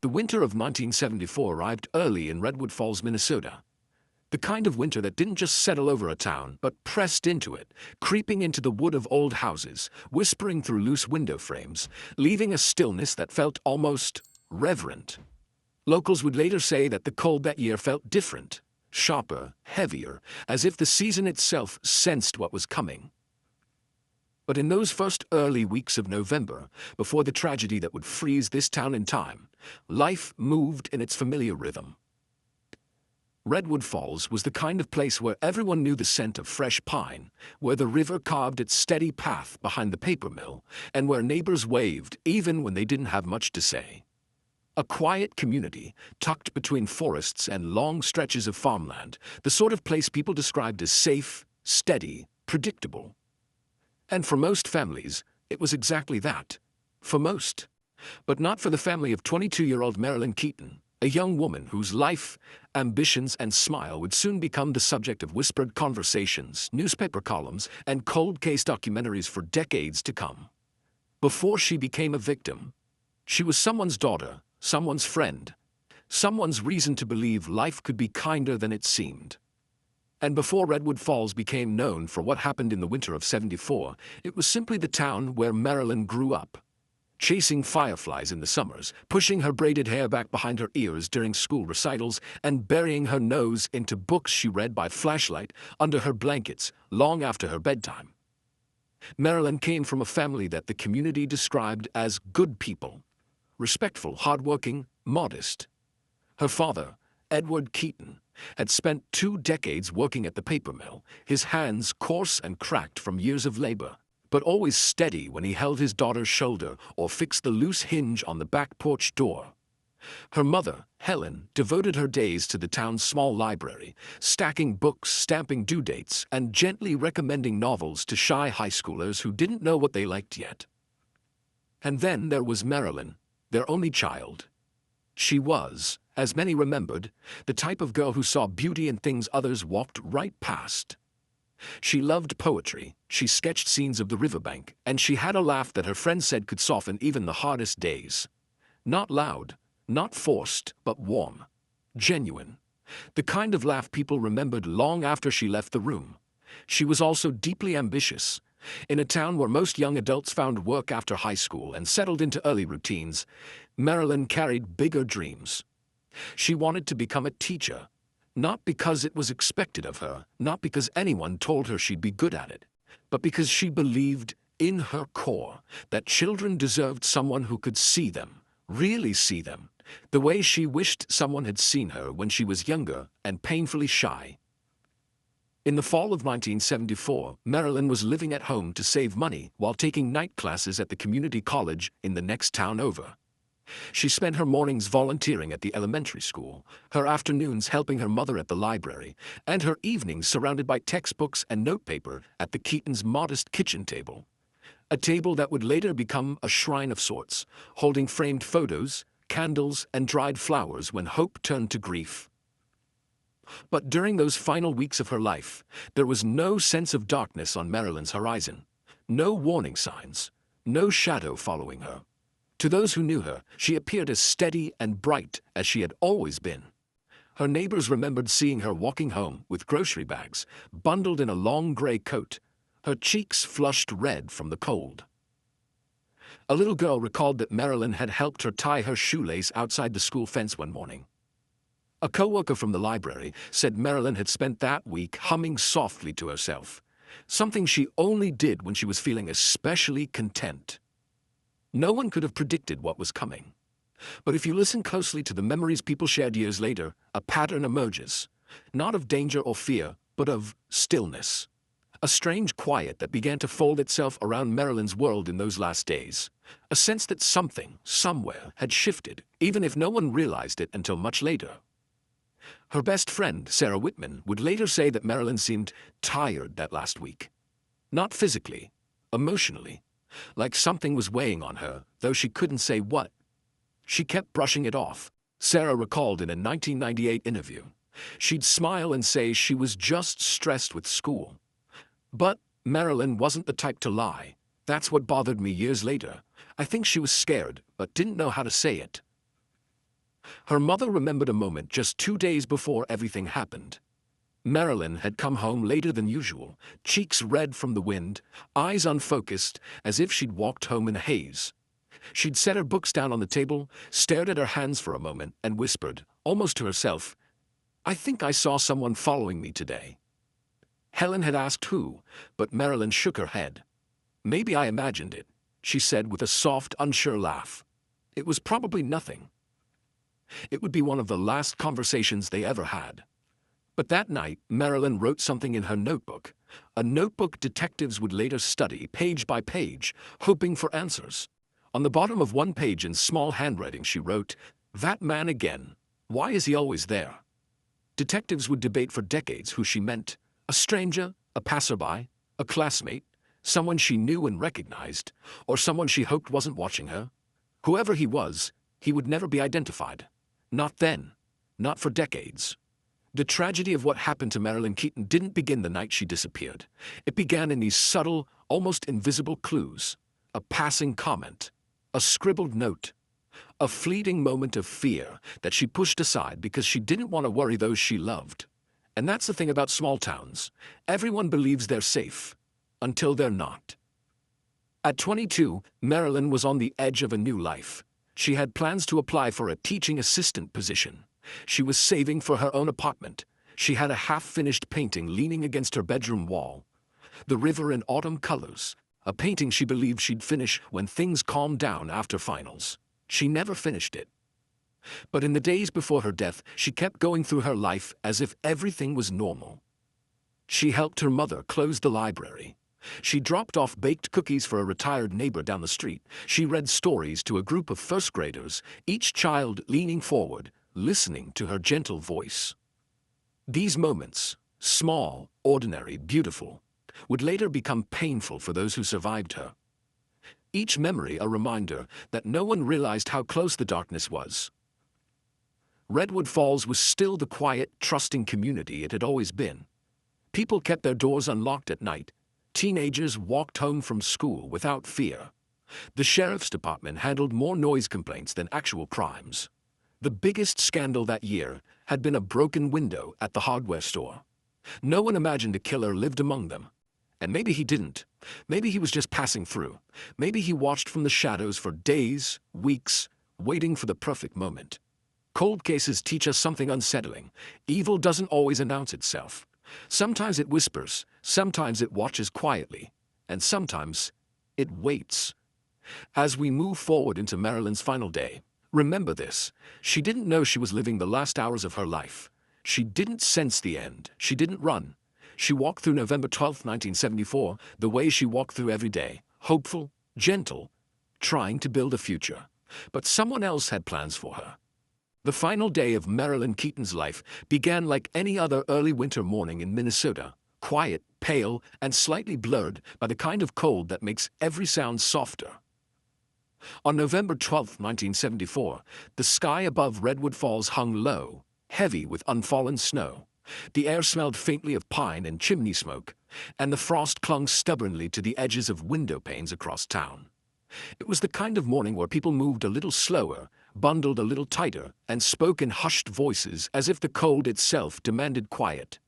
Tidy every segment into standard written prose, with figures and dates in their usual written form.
The winter of 1974 arrived early in Redwood Falls, Minnesota. The kind of winter that didn't just settle over a town, but pressed into it, creeping into the wood of old houses, whispering through loose window frames, leaving a stillness that felt almost reverent. Locals would later say that the cold that year felt different, sharper, heavier, as if the season itself sensed what was coming. But in those first early weeks of November, before the tragedy that would freeze this town in time, life moved in its familiar rhythm. Redwood Falls was the kind of place where everyone knew the scent of fresh pine, where the river carved its steady path behind the paper mill, and where neighbors waved even when they didn't have much to say. A quiet community, tucked between forests and long stretches of farmland, the sort of place people described as safe, steady, predictable. And for most families, it was exactly that. For most. But not for the family of 22-year-old Marilyn Keaton, a young woman whose life, ambitions, and smile would soon become the subject of whispered conversations, newspaper columns, and cold case documentaries for decades to come. Before she became a victim, she was someone's daughter, someone's friend, someone's reason to believe life could be kinder than it seemed. And before Redwood Falls became known for what happened in the winter of '74, it was simply the town where Marilyn grew up. Chasing fireflies in the summers, pushing her braided hair back behind her ears during school recitals, and burying her nose into books she read by flashlight under her blankets long after her bedtime. Marilyn came from a family that the community described as good people, respectful, hardworking, modest. Her father, Edward Keaton, had spent 2 decades working at the paper mill, his hands coarse and cracked from years of labor, but always steady when he held his daughter's shoulder or fixed the loose hinge on the back porch door. Her mother, Helen, devoted her days to the town's small library, stacking books, stamping due dates, and gently recommending novels to shy high schoolers who didn't know what they liked yet. And then there was Marilyn, their only child. She was, as many remembered, the type of girl who saw beauty in things others walked right past. She loved poetry, she sketched scenes of the riverbank, and she had a laugh that her friends said could soften even the hardest days. Not loud, not forced, but warm, genuine. The kind of laugh people remembered long after she left the room. She was also deeply ambitious. In a town where most young adults found work after high school and settled into early routines, Marilyn carried bigger dreams. She wanted to become a teacher. Not because it was expected of her, not because anyone told her she'd be good at it, but because she believed in her core that children deserved someone who could see them, really see them, the way she wished someone had seen her when she was younger and painfully shy. In the fall of 1974, Marilyn was living at home to save money while taking night classes at the community college in the next town over. She spent her mornings volunteering at the elementary school, her afternoons helping her mother at the library, and her evenings surrounded by textbooks and notepaper at the Keatons' modest kitchen table. A table that would later become a shrine of sorts, holding framed photos, candles, and dried flowers when hope turned to grief. But during those final weeks of her life, there was no sense of darkness on Marilyn's horizon, no warning signs, no shadow following her. To those who knew her, she appeared as steady and bright as she had always been. Her neighbors remembered seeing her walking home with grocery bags, bundled in a long gray coat, her cheeks flushed red from the cold. A little girl recalled that Marilyn had helped her tie her shoelace outside the school fence one morning. A coworker from the library said Marilyn had spent that week humming softly to herself, something she only did when she was feeling especially content. No one could have predicted what was coming. But if you listen closely to the memories people shared years later, a pattern emerges, not of danger or fear, but of stillness. A strange quiet that began to fold itself around Marilyn's world in those last days. A sense that something, somewhere, had shifted, even if no one realized it until much later. Her best friend, Sarah Whitman, would later say that Marilyn seemed tired that last week. Not physically, emotionally. Like something was weighing on her, though she couldn't say what. She kept brushing it off, Sarah recalled in a 1998 interview. She'd smile and say she was just stressed with school. But Marilyn wasn't the type to lie. That's what bothered me years later. I think she was scared, but didn't know how to say it. Her mother remembered a moment just 2 days before everything happened. Marilyn had come home later than usual, cheeks red from the wind, eyes unfocused, as if she'd walked home in a haze. She'd set her books down on the table, stared at her hands for a moment, and whispered, almost to herself, "I think I saw someone following me today." Helen had asked who, but Marilyn shook her head. "Maybe I imagined it," she said with a soft, unsure laugh. "It was probably nothing." It would be one of the last conversations they ever had. But that night, Marilyn wrote something in her notebook, a notebook detectives would later study page by page, hoping for answers. On the bottom of one page in small handwriting she wrote, "That man again. Why is he always there?" Detectives would debate for decades who she meant, a stranger, a passerby, a classmate, someone she knew and recognized, or someone she hoped wasn't watching her. Whoever he was, he would never be identified. Not then. Not for decades. The tragedy of what happened to Marilyn Keaton didn't begin the night she disappeared. It began in these subtle, almost invisible clues. A passing comment. A scribbled note. A fleeting moment of fear that she pushed aside because she didn't want to worry those she loved. And that's the thing about small towns. Everyone believes they're safe. Until they're not. At 22, Marilyn was on the edge of a new life. She had plans to apply for a teaching assistant position. She was saving for her own apartment. She had a half-finished painting leaning against her bedroom wall. The river in autumn colors, a painting she believed she'd finish when things calmed down after finals. She never finished it. But in the days before her death, she kept going through her life as if everything was normal. She helped her mother close the library. She dropped off baked cookies for a retired neighbor down the street. She read stories to a group of first graders, each child leaning forward, listening to her gentle voice. These moments, small, ordinary, beautiful, would later become painful for those who survived her. Each memory a reminder that no one realized how close the darkness was. Redwood Falls was still the quiet, trusting community it had always been. People kept their doors unlocked at night. Teenagers walked home from school without fear. The sheriff's department handled more noise complaints than actual crimes. The biggest scandal that year had been a broken window at the hardware store. No one imagined a killer lived among them. And maybe he didn't. Maybe he was just passing through. Maybe he watched from the shadows for days, weeks, waiting for the perfect moment. Cold cases teach us something unsettling. Evil doesn't always announce itself. Sometimes it whispers, sometimes it watches quietly, and sometimes it waits. As we move forward into Marilyn's final day, remember this: she didn't know she was living the last hours of her life. She didn't sense the end. She didn't run. She walked through November 12, 1974, the way she walked through every day, hopeful, gentle, trying to build a future. But someone else had plans for her. The final day of Marilyn Keaton's life began like any other early winter morning in Minnesota, quiet, pale, and slightly blurred by the kind of cold that makes every sound softer. On November 12, 1974, the sky above Redwood Falls hung low, heavy with unfallen snow. The air smelled faintly of pine and chimney smoke, and the frost clung stubbornly to the edges of window panes across town. It was the kind of morning where people moved a little slower, bundled a little tighter, and spoke in hushed voices as if the cold itself demanded quiet.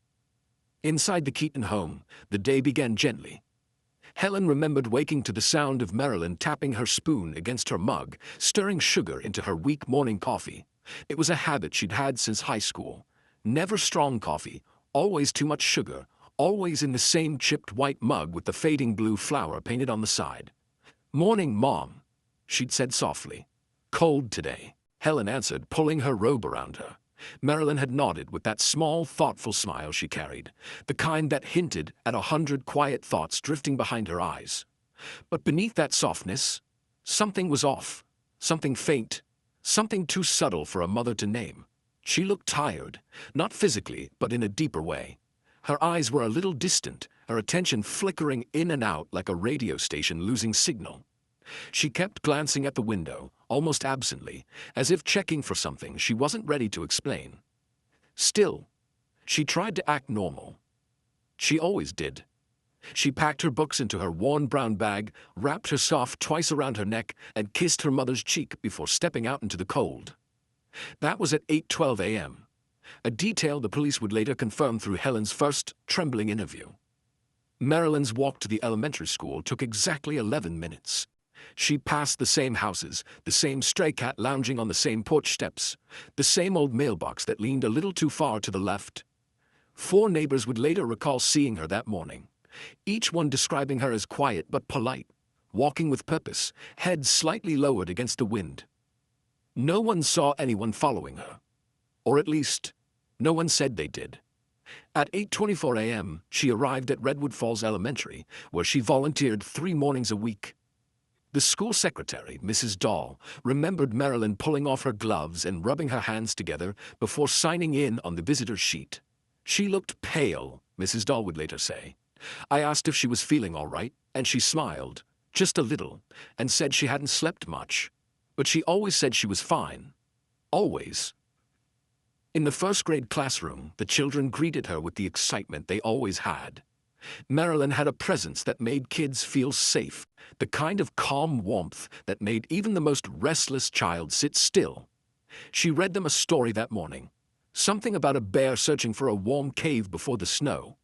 Inside the Keaton home, the day began gently. Helen remembered waking to the sound of Marilyn tapping her spoon against her mug, stirring sugar into her weak morning coffee. It was a habit she'd had since high school. Never strong coffee, always too much sugar, always in the same chipped white mug with the fading blue flower painted on the side. "Morning, Mom," she'd said softly. "Cold today," Helen answered, pulling her robe around her. Marilyn had nodded with that small, thoughtful smile she carried, the kind that hinted at 100 quiet thoughts drifting behind her eyes. But beneath that softness, something was off, something faint, something too subtle for a mother to name. She looked tired, not physically, but in a deeper way. Her eyes were a little distant, her attention flickering in and out like a radio station losing signal. She kept glancing at the window, almost absently, as if checking for something she wasn't ready to explain. Still, she tried to act normal. She always did. She packed her books into her worn brown bag, wrapped herself twice around her neck, and kissed her mother's cheek before stepping out into the cold. That was at 8:12 a.m., a detail the police would later confirm through Helen's first trembling interview. Marilyn's walk to the elementary school took exactly 11 minutes. She passed the same houses, the same stray cat lounging on the same porch steps, the same old mailbox that leaned a little too far to the left. 4 neighbors would later recall seeing her that morning, each one describing her as quiet but polite, walking with purpose, head slightly lowered against the wind. No one saw anyone following her. Or at least, no one said they did. At 8:24 a.m., she arrived at Redwood Falls Elementary, where she volunteered 3 mornings a week. The school secretary, Mrs. Dahl, remembered Marilyn pulling off her gloves and rubbing her hands together before signing in on the visitor's sheet. She looked pale, Mrs. Dahl would later say. I asked if she was feeling all right, and she smiled, just a little, and said she hadn't slept much. But she always said she was fine. Always. In the first-grade classroom, the children greeted her with the excitement they always had. Marilyn had a presence that made kids feel safe, the kind of calm warmth that made even the most restless child sit still. She read them a story that morning, something about a bear searching for a warm cave before the snow.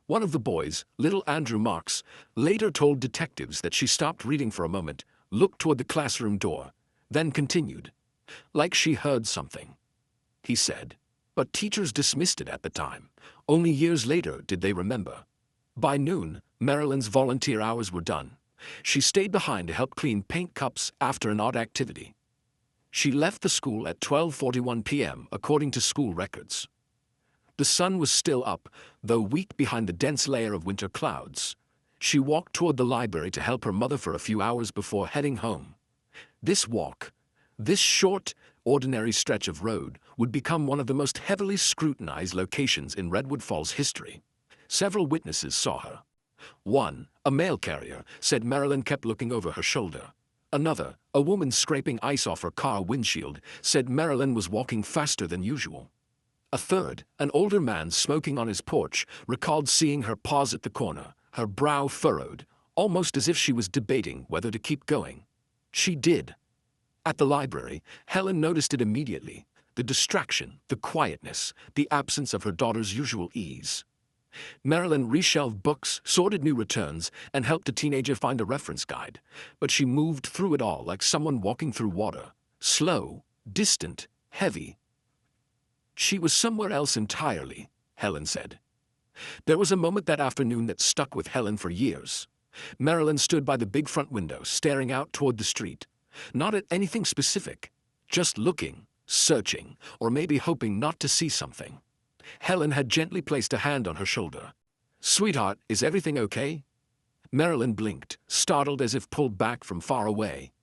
One of the boys, little Andrew Marks, later told detectives that she stopped reading for a moment, looked toward the classroom door, then continued, like she heard something. He said, but teachers dismissed it at the time. Only years later did they remember. By noon, Marilyn's volunteer hours were done. She stayed behind to help clean paint cups after an odd activity. She left the school at 12:41 p.m., according to school records. The sun was still up, though weak behind the dense layer of winter clouds. She walked toward the library to help her mother for a few hours before heading home. This walk, this short, ordinary stretch of road, would become one of the most heavily scrutinized locations in Redwood Falls history. Several witnesses saw her. One, a mail carrier, said Marilyn kept looking over her shoulder. Another, a woman scraping ice off her car windshield, said Marilyn was walking faster than usual. A third, an older man smoking on his porch, recalled seeing her pause at the corner, her brow furrowed, almost as if she was debating whether to keep going. She did. At the library, Helen noticed it immediately, the distraction, the quietness, the absence of her daughter's usual ease. Marilyn reshelved books, sorted new returns, and helped a teenager find a reference guide, but she moved through it all like someone walking through water, slow, distant, heavy. She was somewhere else entirely, Helen said. There was a moment that afternoon that stuck with Helen for years. Marilyn stood by the big front window, staring out toward the street. Not at anything specific, just looking, searching, or maybe hoping not to see something. Helen had gently placed a hand on her shoulder. "Sweetheart, is everything okay?" Marilyn blinked, startled as if pulled back from far away.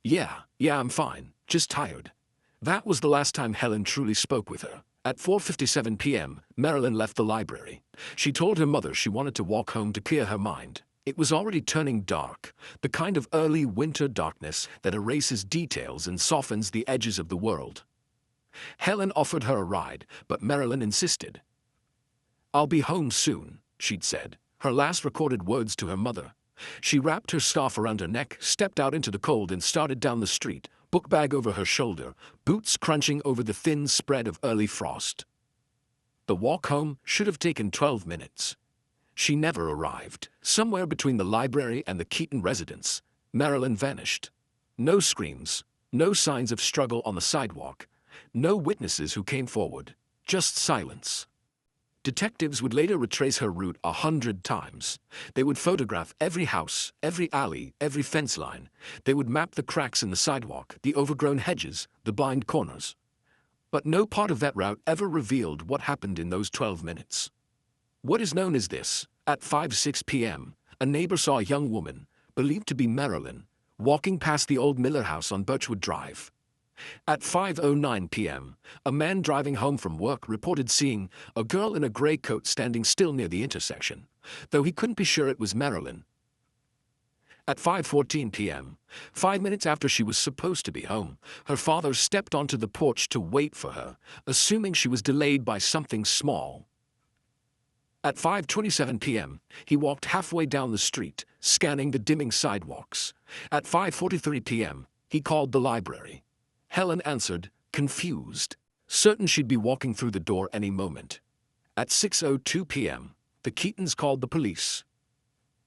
Yeah, I'm fine, just tired." That was the last time Helen truly spoke with her. At 4:57 p.m., Marilyn left the library. She told her mother she wanted to walk home to clear her mind. It was already turning dark, the kind of early winter darkness that erases details and softens the edges of the world. Helen offered her a ride, but Marilyn insisted. "I'll be home soon," she'd said, her last recorded words to her mother. She wrapped her scarf around her neck, stepped out into the cold and started down the street, book bag over her shoulder, boots crunching over the thin spread of early frost. The walk home should have taken 12 minutes. She never arrived. Somewhere between the library and the Keaton residence, Marilyn vanished. No screams, no signs of struggle on the sidewalk, no witnesses who came forward, just silence. Detectives would later retrace her route 100 times. They would photograph every house, every alley, every fence line. They would map the cracks in the sidewalk, the overgrown hedges, the blind corners. But no part of that route ever revealed what happened in those 12 minutes. What is known as this: at 5:06 p.m., a neighbor saw a young woman, believed to be Marilyn, walking past the old Miller house on Birchwood Drive. At 5:09 p.m., a man driving home from work reported seeing a girl in a gray coat standing still near the intersection, though he couldn't be sure it was Marilyn. At 5:14 p.m., 5 minutes after she was supposed to be home, her father stepped onto the porch to wait for her, assuming she was delayed by something small. At 5:27 p.m., he walked halfway down the street, scanning the dimming sidewalks. At 5:43 p.m., he called the library. Helen answered, confused, certain she'd be walking through the door any moment. At 6:02 p.m., the Keatons called the police.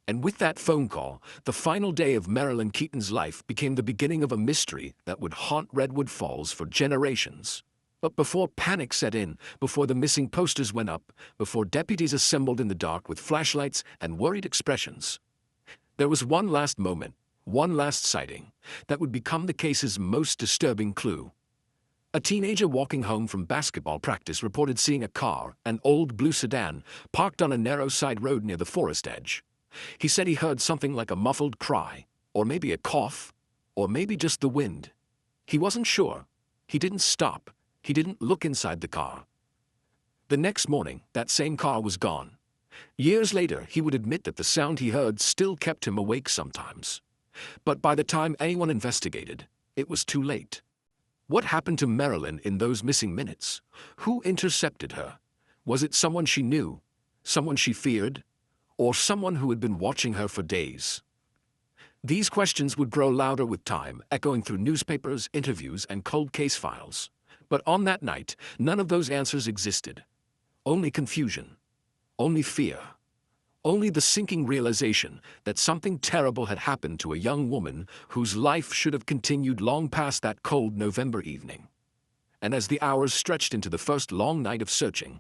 And with that phone call, the final day of Marilyn Keaton's life became the beginning of a mystery that would haunt Redwood Falls for generations. But before panic set in, before the missing posters went up, before deputies assembled in the dark with flashlights and worried expressions, there was one last moment, one last sighting, that would become the case's most disturbing clue. A teenager walking home from basketball practice reported seeing a car, an old blue sedan, parked on a narrow side road near the forest edge. He said he heard something like a muffled cry, or maybe a cough, or maybe just the wind. He wasn't sure. He didn't stop. He didn't look inside the car. The next morning, that same car was gone. Years later, he would admit that the sound he heard still kept him awake sometimes. But by the time anyone investigated, it was too late. What happened to Marilyn in those missing minutes? Who intercepted her? Was it someone she knew? Someone she feared? Or someone who had been watching her for days? These questions would grow louder with time, echoing through newspapers, interviews, and cold case files. But on that night, none of those answers existed. Only confusion. Only fear. Only the sinking realization that something terrible had happened to a young woman whose life should have continued long past that cold November evening. And as the hours stretched into the first long night of searching,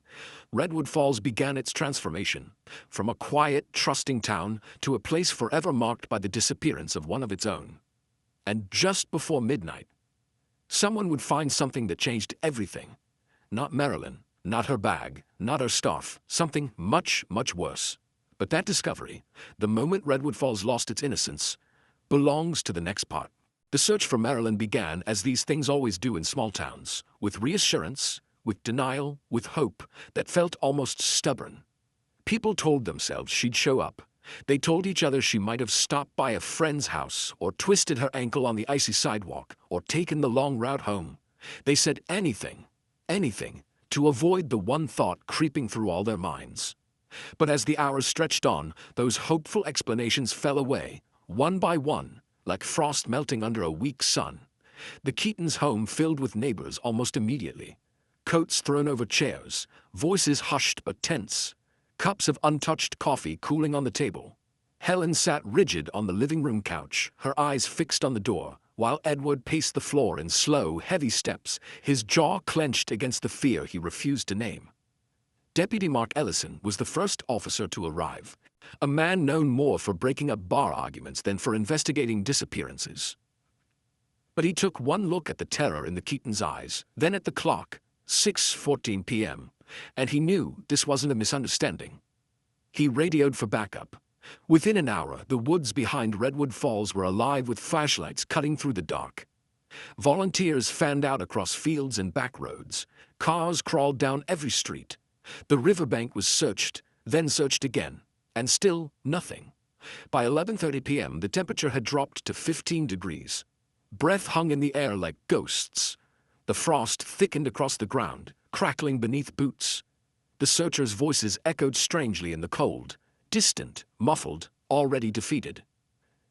Redwood Falls began its transformation, from a quiet, trusting town to a place forever marked by the disappearance of one of its own. And just before midnight, someone would find something that changed everything. Not Marilyn, not her bag, not her stuff, something much, much worse. But that discovery, the moment Redwood Falls lost its innocence, belongs to the next part. The search for Marilyn began, as these things always do in small towns, with reassurance, with denial, with hope that felt almost stubborn. People told themselves she'd show up. They told each other she might have stopped by a friend's house, or twisted her ankle on the icy sidewalk, or taken the long route home. They said anything, to avoid the one thought creeping through all their minds. But as the hours stretched on, those hopeful explanations fell away, one by one, like frost melting under a weak sun. The Keatons' home filled with neighbors almost immediately. Coats thrown over chairs, voices hushed but tense, cups of untouched coffee cooling on the table. Helen sat rigid on the living room couch, her eyes fixed on the door, while Edward paced the floor in slow, heavy steps, his jaw clenched against the fear he refused to name. Deputy Mark Ellison was the first officer to arrive, a man known more for breaking up bar arguments than for investigating disappearances. But he took one look at the terror in the Keatons' eyes, then at the clock, 6:14 p.m., and he knew this wasn't a misunderstanding. He radioed for backup. Within an hour, the woods behind Redwood Falls were alive with flashlights cutting through the dark. Volunteers fanned out across fields and back roads. Cars crawled down every street. The riverbank was searched, then searched again, and still nothing. By 11:30 p.m., the temperature had dropped to 15 degrees. Breath hung in the air like ghosts. The frost thickened across the ground, crackling beneath boots. The searchers' voices echoed strangely in the cold, distant, muffled, already defeated.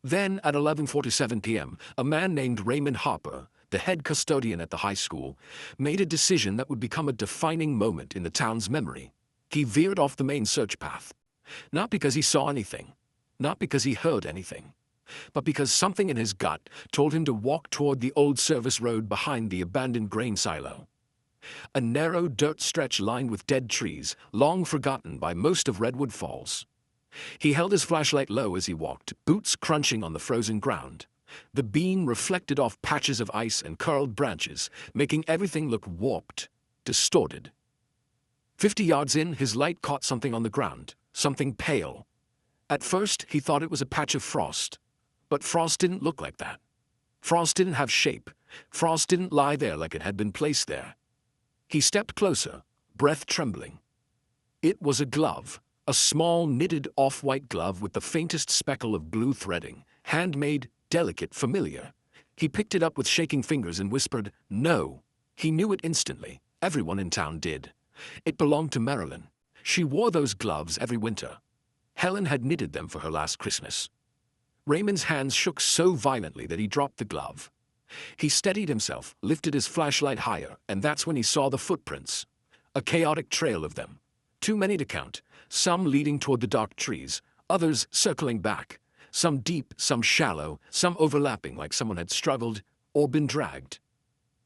Then, at 11:47 p.m., a man named Raymond Harper, the head custodian at the high school, made a decision that would become a defining moment in the town's memory. He veered off the main search path. Not because he saw anything, not because he heard anything, but because something in his gut told him to walk toward the old service road behind the abandoned grain silo. A narrow dirt stretch lined with dead trees, long forgotten by most of Redwood Falls. He held his flashlight low as he walked, boots crunching on the frozen ground. The beam reflected off patches of ice and curled branches, making everything look warped, distorted. 50 yards in, his light caught something on the ground, something pale. At first, he thought it was a patch of frost. But frost didn't look like that. Frost didn't have shape. Frost didn't lie there like it had been placed there. He stepped closer, breath trembling. It was a glove, a small knitted off-white glove with the faintest speckle of blue threading, handmade, delicate, familiar. He picked it up with shaking fingers and whispered, "No." He knew it instantly. Everyone in town did. It belonged to Marilyn. She wore those gloves every winter. Helen had knitted them for her last Christmas. Raymond's hands shook so violently that he dropped the glove. He steadied himself, lifted his flashlight higher, and that's when he saw the footprints. A chaotic trail of them. Too many to count, some leading toward the dark trees, others circling back, some deep, some shallow, some overlapping like someone had struggled or been dragged.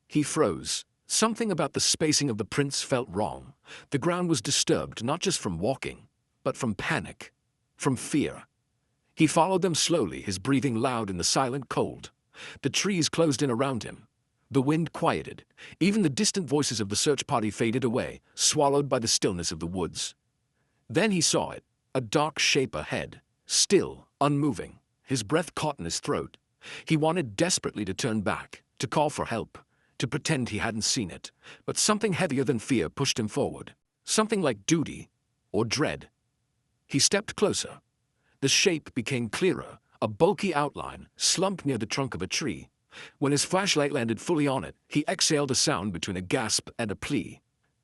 He froze. Something about the spacing of the prints felt wrong. The ground was disturbed not just from walking, but from panic, from fear. He followed them slowly, his breathing loud in the silent cold. The trees closed in around him. The wind quieted. Even the distant voices of the search party faded away, swallowed by the stillness of the woods. Then he saw it, a dark shape ahead, still, unmoving, his breath caught in his throat. He wanted desperately to turn back, to call for help, to pretend he hadn't seen it, but something heavier than fear pushed him forward, something like duty or dread. He stepped closer. The shape became clearer, a bulky outline, slumped near the trunk of a tree. When his flashlight landed fully on it, he exhaled a sound between a gasp and a plea.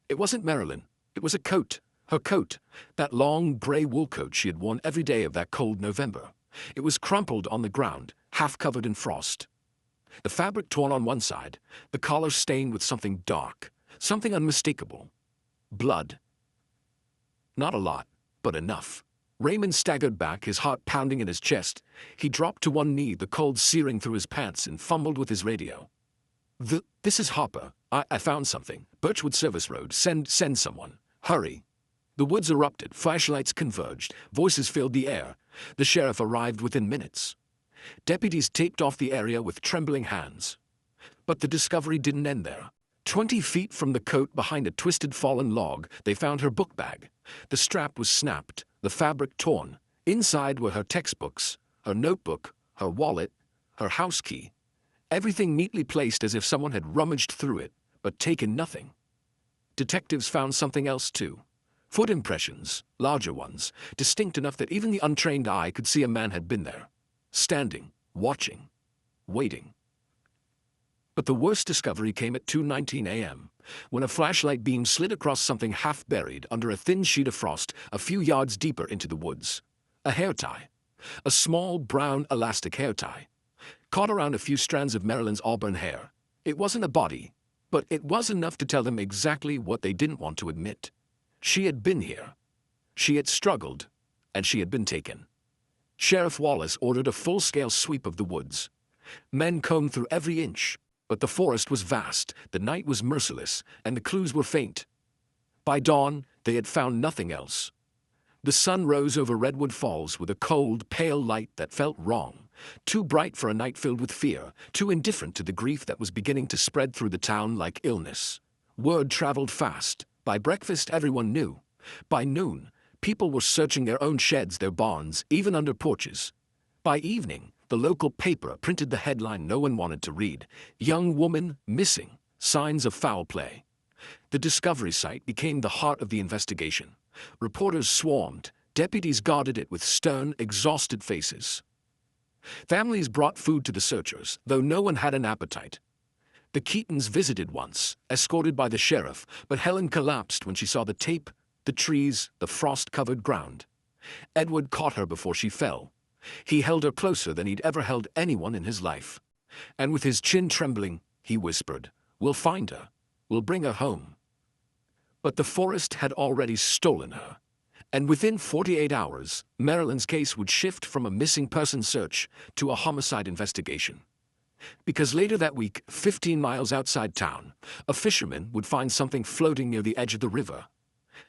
It wasn't Marilyn. It was a coat. Her coat. That long, gray wool coat she had worn every day of that cold November. It was crumpled on the ground, half covered in frost. The fabric torn on one side, the collar stained with something dark, something unmistakable. Blood. Not a lot, but enough. Raymond staggered back, his heart pounding in his chest. He dropped to one knee, the cold searing through his pants, and fumbled with his radio. This is Harper. I found something. Birchwood Service Road. Send someone. Hurry. The woods erupted, flashlights converged, voices filled the air. The sheriff arrived within minutes. Deputies taped off the area with trembling hands. But the discovery didn't end there. 20 feet from the coat, behind a twisted fallen log, they found her book bag. The strap was snapped, the fabric torn. Inside were her textbooks, her notebook, her wallet, her house key. Everything neatly placed as if someone had rummaged through it, but taken nothing. Detectives found something else too. Foot impressions, larger ones, distinct enough that even the untrained eye could see a man had been there. Standing, watching, waiting. But the worst discovery came at 2:19 a.m., when a flashlight beam slid across something half buried under a thin sheet of frost a few yards deeper into the woods. A hair tie. A small, brown, elastic hair tie. Caught around a few strands of Marilyn's auburn hair. It wasn't a body, but it was enough to tell them exactly what they didn't want to admit. She had been here. She had struggled, and she had been taken. Sheriff Wallace ordered a full-scale sweep of the woods. Men combed through every inch, but the forest was vast, the night was merciless, and the clues were faint. By dawn, they had found nothing else. The sun rose over Redwood Falls with a cold, pale light that felt wrong, too bright for a night filled with fear, too indifferent to the grief that was beginning to spread through the town like illness. Word traveled fast. By breakfast, everyone knew. By noon, people were searching their own sheds, their barns, even under porches. By evening, the local paper printed the headline no one wanted to read: "Young woman missing, signs of foul play." The discovery site became the heart of the investigation. Reporters swarmed. Deputies guarded it with stern, exhausted faces. Families brought food to the searchers, though no one had an appetite. The Keatons visited once, escorted by the sheriff, but Helen collapsed when she saw the tape, the trees, the frost-covered ground. Edward caught her before she fell. He held her closer than he'd ever held anyone in his life. And with his chin trembling, he whispered, "We'll find her. We'll bring her home." But the forest had already stolen her. And within 48 hours, Marilyn's case would shift from a missing person search to a homicide investigation. Because later that week, 15 miles outside town, a fisherman would find something floating near the edge of the river.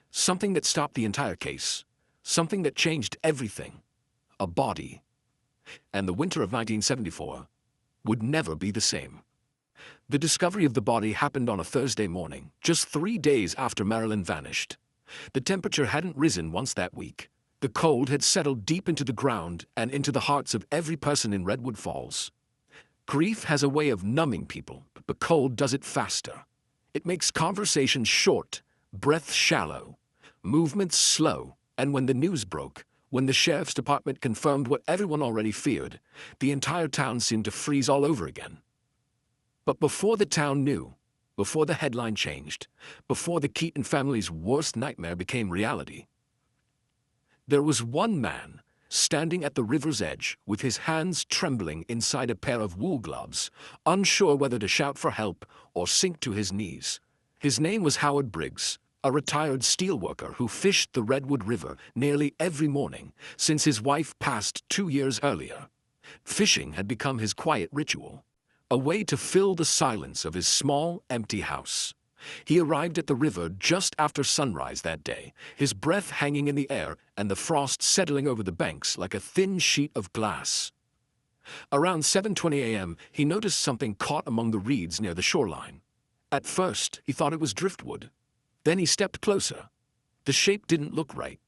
Something that stopped the entire case. Something that changed everything. A body. And the winter of 1974 would never be the same. The discovery of the body happened on a Thursday morning, just 3 days after Marilyn vanished. The temperature hadn't risen once that week. The cold had settled deep into the ground and into the hearts of every person in Redwood Falls. Grief has a way of numbing people, but cold does it faster. It makes conversations short, breath shallow, movements slow, and when the news broke, when the sheriff's department confirmed what everyone already feared, the entire town seemed to freeze all over again. But before the town knew, before the headline changed, before the Keaton family's worst nightmare became reality, there was one man, standing at the river's edge with his hands trembling inside a pair of wool gloves, unsure whether to shout for help or sink to his knees. His name was Howard Briggs, a retired steelworker who fished the Redwood River nearly every morning since his wife passed 2 years earlier. Fishing had become his quiet ritual, a way to fill the silence of his small, empty house. He arrived at the river just after sunrise that day, his breath hanging in the air and the frost settling over the banks like a thin sheet of glass. Around 7:20 a.m., he noticed something caught among the reeds near the shoreline. At first, he thought it was driftwood. Then he stepped closer. The shape didn't look right.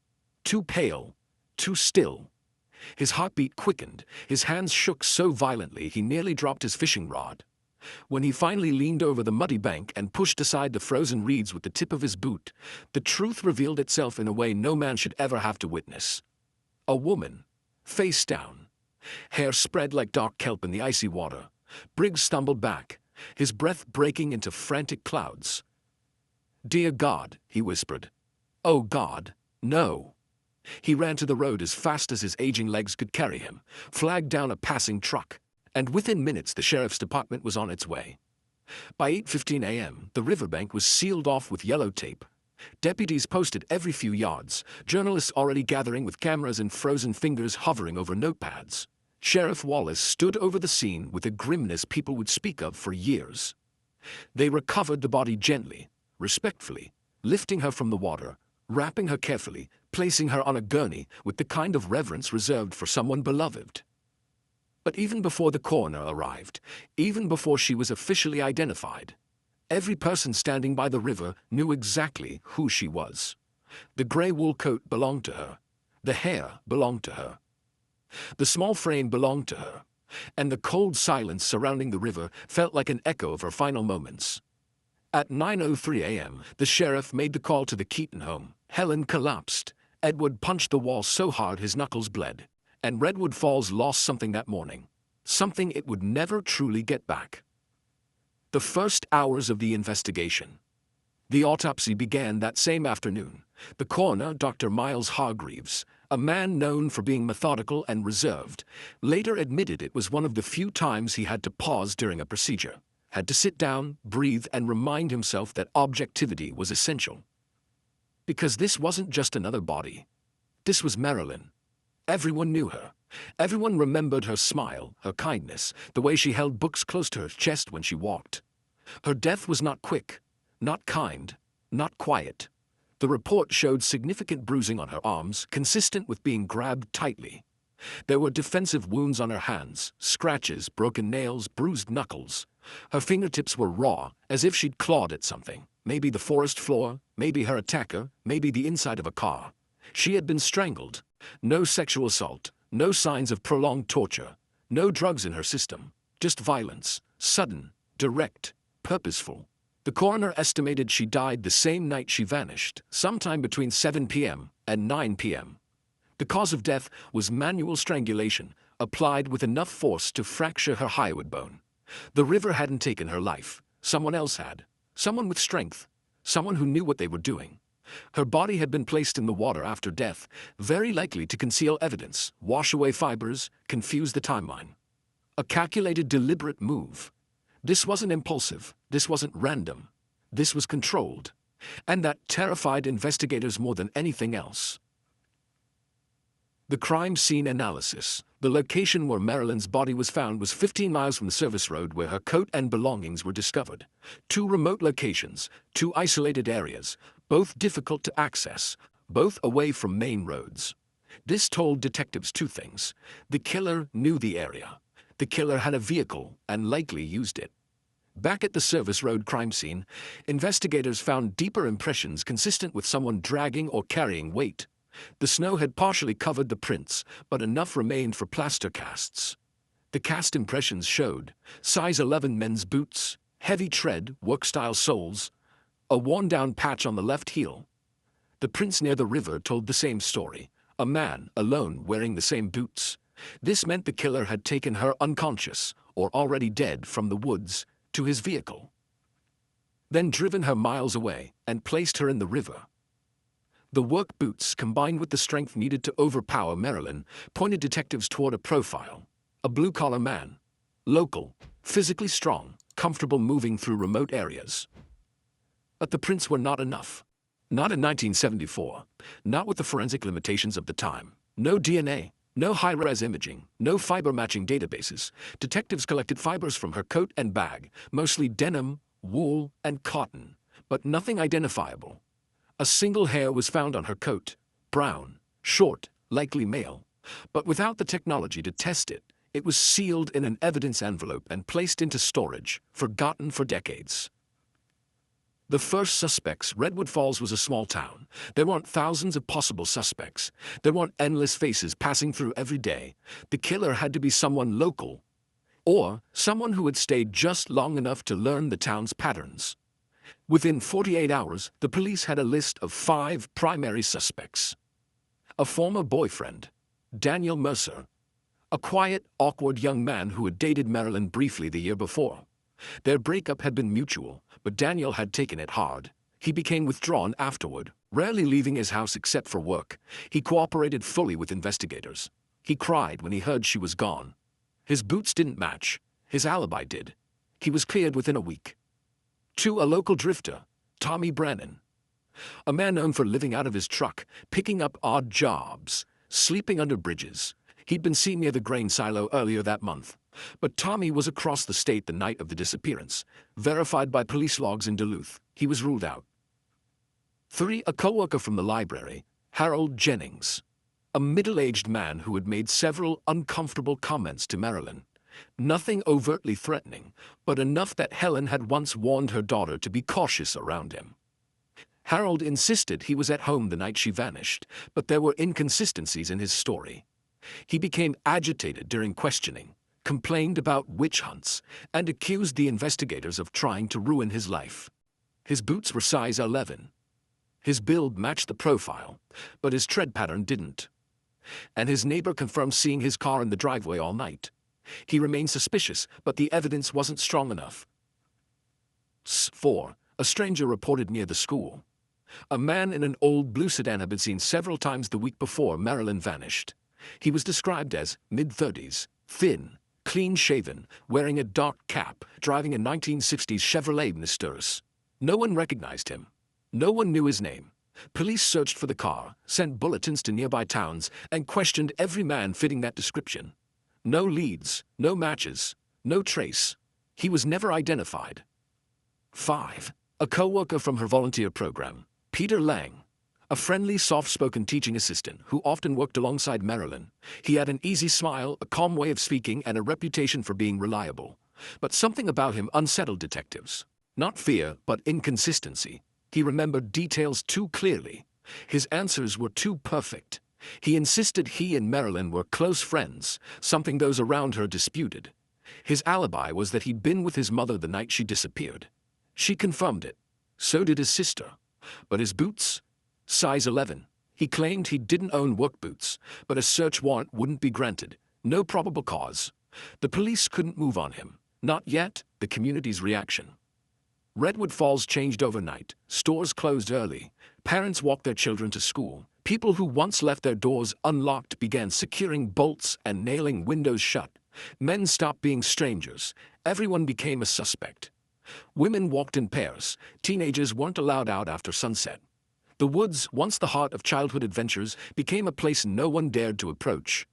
Too pale, too still. His heartbeat quickened, his hands shook so violently he nearly dropped his fishing rod. When he finally leaned over the muddy bank and pushed aside the frozen reeds with the tip of his boot, the truth revealed itself in a way no man should ever have to witness. A woman, face down, hair spread like dark kelp in the icy water. Briggs stumbled back, his breath breaking into frantic clouds. "Dear God," he whispered. "Oh God, no." He ran to the road as fast as his aging legs could carry him, flagged down a passing truck, and within minutes the sheriff's department was on its way. By 8:15 a.m., the riverbank was sealed off with yellow tape. Deputies posted every few yards, journalists already gathering with cameras and frozen fingers hovering over notepads. Sheriff Wallace stood over the scene with a grimness people would speak of for years. They recovered the body gently, respectfully, lifting her from the water, wrapping her carefully, placing her on a gurney with the kind of reverence reserved for someone beloved. But even before the coroner arrived, even before she was officially identified, every person standing by the river knew exactly who she was. The gray wool coat belonged to her. The hair belonged to her. The small frame belonged to her. And the cold silence surrounding the river felt like an echo of her final moments. At 9:03 a.m., the sheriff made the call to the Keaton home. Helen collapsed. Edward punched the wall so hard his knuckles bled. And Redwood Falls lost something that morning. Something it would never truly get back. The first hours of the investigation. The autopsy began that same afternoon. The coroner, Dr. Miles Hargreaves, a man known for being methodical and reserved, later admitted it was one of the few times he had to pause during a procedure, had to sit down, breathe, and remind himself that objectivity was essential. Because this wasn't just another body. This was Marilyn. Everyone knew her. Everyone remembered her smile, her kindness, the way she held books close to her chest when she walked. Her death was not quick, not kind, not quiet. The report showed significant bruising on her arms, consistent with being grabbed tightly. There were defensive wounds on her hands, scratches, broken nails, bruised knuckles. Her fingertips were raw, as if she'd clawed at something. Maybe the forest floor, maybe her attacker, maybe the inside of a car. She had been strangled. No sexual assault, no signs of prolonged torture, no drugs in her system, just violence, sudden, direct, purposeful. The coroner estimated she died the same night she vanished, sometime between 7 p.m. and 9 p.m. The cause of death was manual strangulation, applied with enough force to fracture her hyoid bone. The river hadn't taken her life. Someone else had. Someone with strength. Someone who knew what they were doing. Her body had been placed in the water after death, very likely to conceal evidence, wash away fibers, confuse the timeline. A calculated, deliberate move. This wasn't impulsive. This wasn't random. This was controlled. And that terrified investigators more than anything else. The crime scene analysis. The location where Marilyn's body was found was 15 miles from the service road where her coat and belongings were discovered. 2 remote locations, 2 isolated areas, both difficult to access, both away from main roads. This told detectives 2 things. The killer knew the area. The killer had a vehicle and likely used it. Back at the service road crime scene, investigators found deeper impressions consistent with someone dragging or carrying weight. The snow had partially covered the prints, but enough remained for plaster casts. The cast impressions showed size 11 men's boots, heavy tread, work-style soles, a worn-down patch on the left heel. The prints near the river told the same story. A man, alone, wearing the same boots. This meant the killer had taken her unconscious, or already dead, from the woods to his vehicle. Then driven her miles away and placed her in the river. The work boots, combined with the strength needed to overpower Marilyn, pointed detectives toward a profile. A blue-collar man. Local, physically strong, comfortable moving through remote areas. But the prints were not enough. Not in 1974. Not with the forensic limitations of the time. No DNA. No high-res imaging, no fiber-matching databases. Detectives collected fibers from her coat and bag, mostly denim, wool, and cotton, but nothing identifiable. A single hair was found on her coat, brown, short, likely male, but without the technology to test it, it was sealed in an evidence envelope and placed into storage, forgotten for decades. The first suspects. Redwood Falls was a small town. There weren't thousands of possible suspects. There weren't endless faces passing through every day. The killer had to be someone local, or someone who had stayed just long enough to learn the town's patterns. Within 48 hours, the police had a list of 5 primary suspects. A former boyfriend, Daniel Mercer. A quiet, awkward young man who had dated Marilyn briefly the year before. Their breakup had been mutual, but Daniel had taken it hard. He became withdrawn afterward, rarely leaving his house except for work. He cooperated fully with investigators. He cried when he heard she was gone. His boots didn't match. His alibi did. He was cleared within a week. 2. A local drifter, Tommy Brannon. A man known for living out of his truck, picking up odd jobs, sleeping under bridges. He'd been seen near the grain silo earlier that month. But Tommy was across the state the night of the disappearance. Verified by police logs in Duluth, he was ruled out. 3. A co-worker from the library, Harold Jennings. A middle-aged man who had made several uncomfortable comments to Marilyn. Nothing overtly threatening, but enough that Helen had once warned her daughter to be cautious around him. Harold insisted he was at home the night she vanished, but there were inconsistencies in his story. He became agitated during questioning, complained about witch hunts, and accused the investigators of trying to ruin his life. His boots were size 11. His build matched the profile, but his tread pattern didn't. And his neighbor confirmed seeing his car in the driveway all night. He remained suspicious, but the evidence wasn't strong enough. 4. A stranger reported near the school. A man in an old blue sedan had been seen several times the week before Marilyn vanished. He was described as mid-30s, thin, clean-shaven, wearing a dark cap, driving a 1960s Chevrolet Nisturus. No one recognized him. No one knew his name. Police searched for the car, sent bulletins to nearby towns, and questioned every man fitting that description. No leads, no matches, no trace. He was never identified. 5. A co-worker from her volunteer program, Peter Lang. A friendly, soft-spoken teaching assistant who often worked alongside Marilyn. He had an easy smile, a calm way of speaking, and a reputation for being reliable. But something about him unsettled detectives. Not fear, but inconsistency. He remembered details too clearly. His answers were too perfect. He insisted he and Marilyn were close friends, something those around her disputed. His alibi was that he'd been with his mother the night she disappeared. She confirmed it. So did his sister. But his boots? Size 11. He claimed he didn't own work boots, but a search warrant wouldn't be granted. No probable cause. The police couldn't move on him. Not yet. The community's reaction. Redwood Falls changed overnight. Stores closed early. Parents walked their children to school. People who once left their doors unlocked began securing bolts and nailing windows shut. Men stopped being strangers. Everyone became a suspect. Women walked in pairs. Teenagers weren't allowed out after sunset. The woods, once the heart of childhood adventures, became a place no one dared to approach.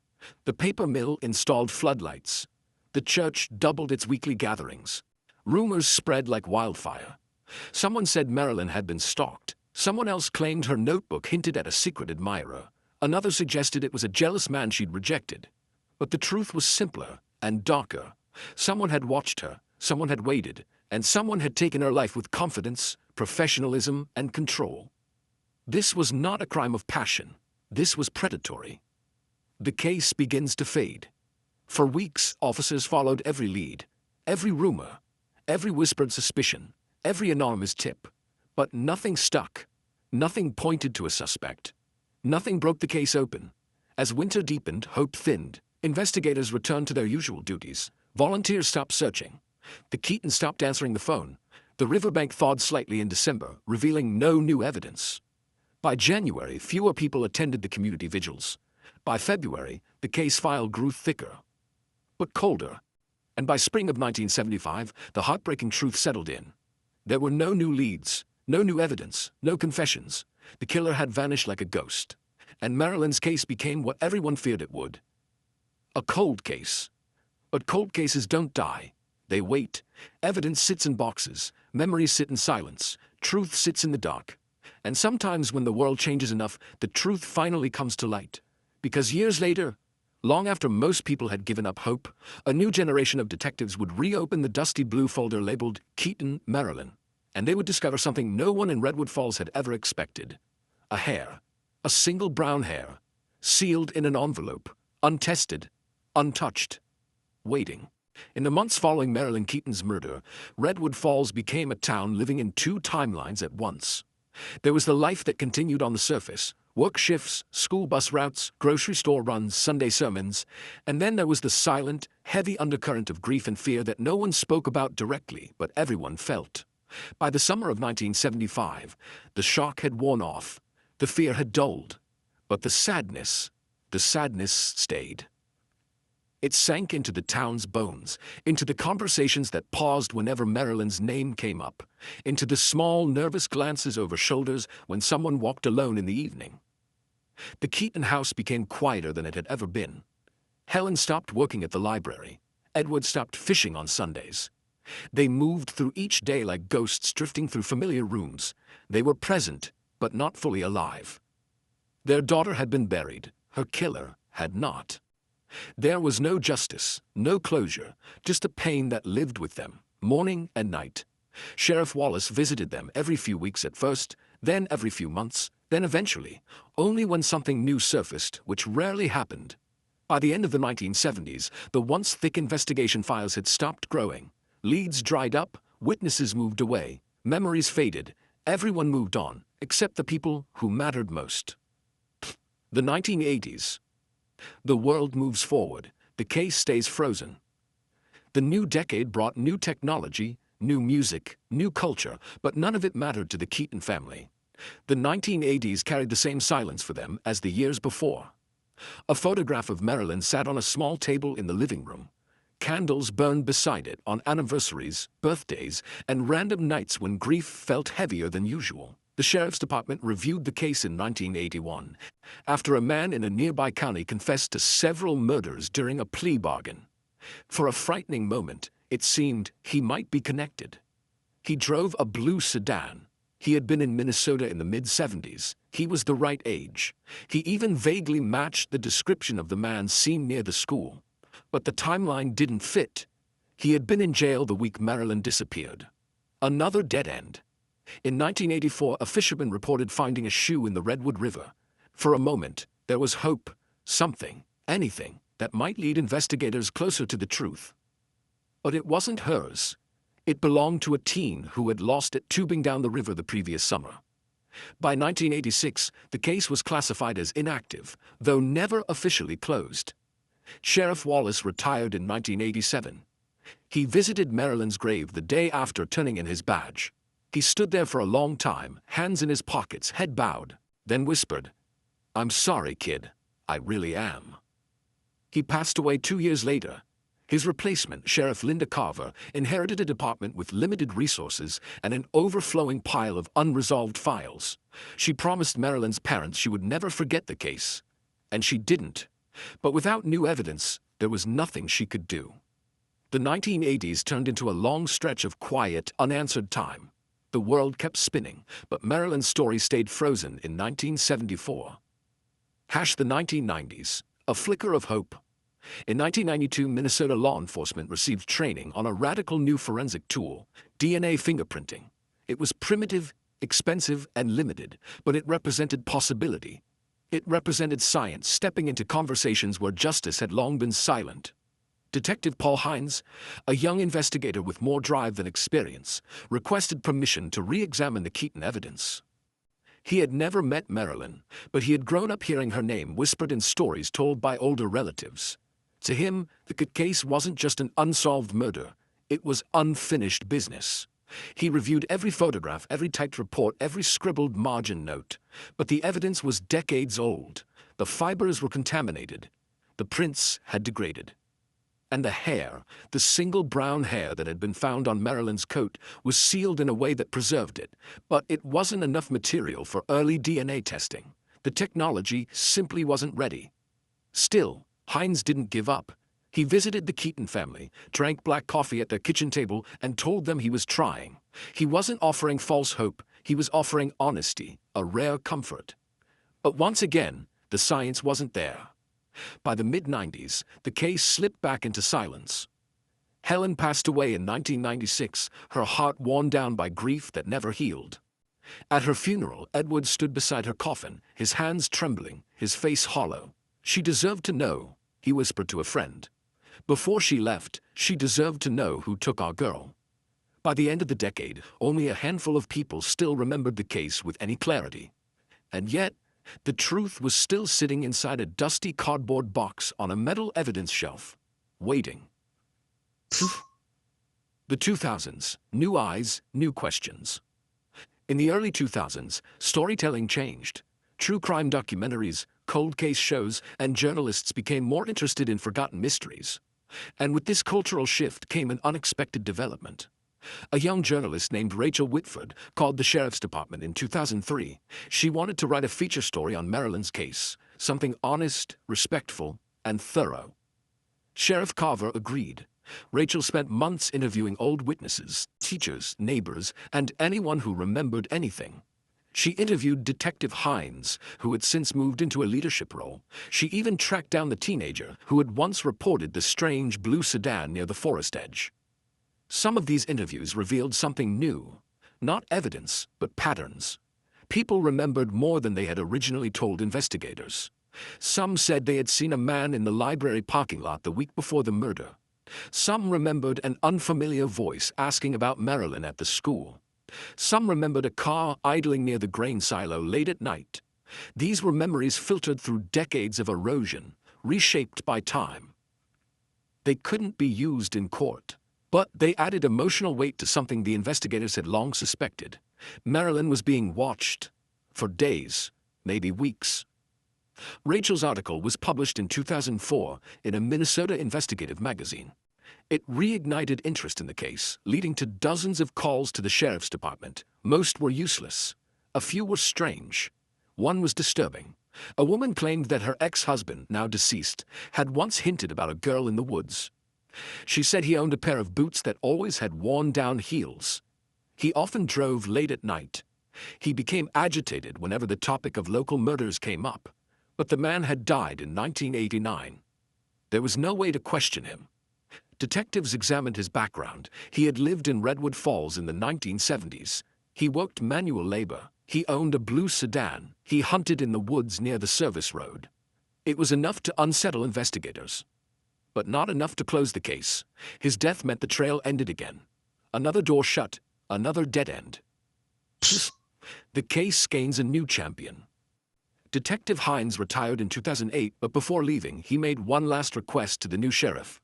The paper mill installed floodlights. The church doubled its weekly gatherings. Rumors spread like wildfire. Someone said Marilyn had been stalked. Someone else claimed her notebook hinted at a secret admirer. Another suggested it was a jealous man she'd rejected. But the truth was simpler and darker. Someone had watched her, someone had waited, and someone had taken her life with confidence, professionalism, and control. This was not a crime of passion. This was predatory. The case begins to fade. For weeks, officers followed every lead, every rumor, every whispered suspicion, every anonymous tip. But nothing stuck. Nothing pointed to a suspect. Nothing broke the case open. As winter deepened, hope thinned. Investigators returned to their usual duties. Volunteers stopped searching. The Keaton stopped answering the phone. The riverbank thawed slightly in December, revealing no new evidence. By January, fewer people attended the community vigils. By February, the case file grew thicker, but colder. And by spring of 1975, the heartbreaking truth settled in. There were no new leads, no new evidence, no confessions. The killer had vanished like a ghost. And Marilyn's case became what everyone feared it would. A cold case. But cold cases don't die. They wait. Evidence sits in boxes. Memories sit in silence. Truth sits in the dark. And sometimes when the world changes enough, the truth finally comes to light. Because years later, long after most people had given up hope, a new generation of detectives would reopen the dusty blue folder labeled Keaton, Marilyn. And they would discover something no one in Redwood Falls had ever expected. A hair. A single brown hair. Sealed in an envelope. Untested. Untouched. Waiting. In the months following Marilyn Keaton's murder, Redwood Falls became a town living in two timelines at once. There was the life that continued on the surface. Work shifts, school bus routes, grocery store runs, Sunday sermons, and then there was the silent, heavy undercurrent of grief and fear that no one spoke about directly, but everyone felt. By the summer of 1975, the shock had worn off, the fear had dulled, but the sadness stayed. It sank into the town's bones, into the conversations that paused whenever Marilyn's name came up, into the small, nervous glances over shoulders when someone walked alone in the evening. The Keaton house became quieter than it had ever been. Helen stopped working at the library. Edward stopped fishing on Sundays. They moved through each day like ghosts drifting through familiar rooms. They were present, but not fully alive. Their daughter had been buried. Her killer had not. There was no justice, no closure, just a pain that lived with them, morning and night. Sheriff Wallace visited them every few weeks at first, then every few months, then eventually, only when something new surfaced, which rarely happened. By the end of the 1970s, the once thick investigation files had stopped growing. Leads dried up, witnesses moved away, memories faded, everyone moved on, except the people who mattered most. The 1980s. The world moves forward. The case stays frozen. The new decade brought new technology, new music, new culture, but none of it mattered to the Keaton family. The 1980s carried the same silence for them as the years before. A photograph of Marilyn sat on a small table in the living room. Candles burned beside it on anniversaries, birthdays, and random nights when grief felt heavier than usual. The sheriff's department reviewed the case in 1981, after a man in a nearby county confessed to several murders during a plea bargain. For a frightening moment, it seemed he might be connected. He drove a blue sedan. He had been in Minnesota in the mid-70s. He was the right age. He even vaguely matched the description of the man seen near the school. But the timeline didn't fit. He had been in jail the week Marilyn disappeared. Another dead end. In 1984, a fisherman reported finding a shoe in the Redwood River. For a moment, there was hope, something, anything, that might lead investigators closer to the truth. But it wasn't hers. It belonged to a teen who had lost it tubing down the river the previous summer. By 1986, the case was classified as inactive, though never officially closed. Sheriff Wallace retired in 1987. He visited Marilyn's grave the day after turning in his badge. He stood there for a long time, hands in his pockets, head bowed, then whispered, "I'm sorry, kid. I really am." He passed away 2 years later. His replacement, Sheriff Linda Carver, inherited a department with limited resources and an overflowing pile of unresolved files. She promised Marilyn's parents she would never forget the case. And she didn't. But without new evidence, there was nothing she could do. The 1980s turned into a long stretch of quiet, unanswered time. The world kept spinning, but Marilyn's story stayed frozen in 1974. The 1990s, a flicker of hope. In 1992, Minnesota law enforcement received training on a radical new forensic tool, DNA fingerprinting. It was primitive, expensive, and limited, but it represented possibility. It represented science stepping into conversations where justice had long been silent. Detective Paul Hines, a young investigator with more drive than experience, requested permission to re-examine the Keaton evidence. He had never met Marilyn, but he had grown up hearing her name whispered in stories told by older relatives. To him, the case wasn't just an unsolved murder, it was unfinished business. He reviewed every photograph, every typed report, every scribbled margin note. But the evidence was decades old. The fibers were contaminated. The prints had degraded. And the hair, the single brown hair that had been found on Marilyn's coat, was sealed in a way that preserved it. But it wasn't enough material for early DNA testing. The technology simply wasn't ready. Still, Hines didn't give up. He visited the Keaton family, drank black coffee at their kitchen table, and told them he was trying. He wasn't offering false hope, he was offering honesty, a rare comfort. But once again, the science wasn't there. By the mid-90s, the case slipped back into silence. Helen passed away in 1996, her heart worn down by grief that never healed. At her funeral, Edward stood beside her coffin, his hands trembling, his face hollow. "She deserved to know," he whispered to a friend. "Before she left, she deserved to know who took our girl." By the end of the decade, only a handful of people still remembered the case with any clarity. And yet, the truth was still sitting inside a dusty cardboard box on a metal evidence shelf, waiting. The 2000s, new eyes, new questions. In the early 2000s, storytelling changed. True crime documentaries, cold case shows, and journalists became more interested in forgotten mysteries. And with this cultural shift came an unexpected development. A young journalist named Rachel Whitford called the Sheriff's Department in 2003. She wanted to write a feature story on Marilyn's case, something honest, respectful, and thorough. Sheriff Carver agreed. Rachel spent months interviewing old witnesses, teachers, neighbors, and anyone who remembered anything. She interviewed Detective Hines, who had since moved into a leadership role. She even tracked down the teenager who had once reported the strange blue sedan near the forest edge. Some of these interviews revealed something new. Not evidence, but patterns. People remembered more than they had originally told investigators. Some said they had seen a man in the library parking lot the week before the murder. Some remembered an unfamiliar voice asking about Marilyn at the school. Some remembered a car idling near the grain silo late at night. These were memories filtered through decades of erosion, reshaped by time. They couldn't be used in court. But they added emotional weight to something the investigators had long suspected. Marilyn was being watched for days, maybe weeks. Rachel's article was published in 2004 in a Minnesota investigative magazine. It reignited interest in the case, leading to dozens of calls to the Sheriff's Department. Most were useless. A few were strange. One was disturbing. A woman claimed that her ex-husband, now deceased, had once hinted about a girl in the woods. She said he owned a pair of boots that always had worn-down heels. He often drove late at night. He became agitated whenever the topic of local murders came up. But the man had died in 1989. There was no way to question him. Detectives examined his background. He had lived in Redwood Falls in the 1970s. He worked manual labor. He owned a blue sedan. He hunted in the woods near the service road. It was enough to unsettle investigators. But not enough to close the case. His death meant the trail ended again. Another door shut, another dead end. The case gains a new champion. Detective Hines retired in 2008, but before leaving, he made one last request to the new sheriff.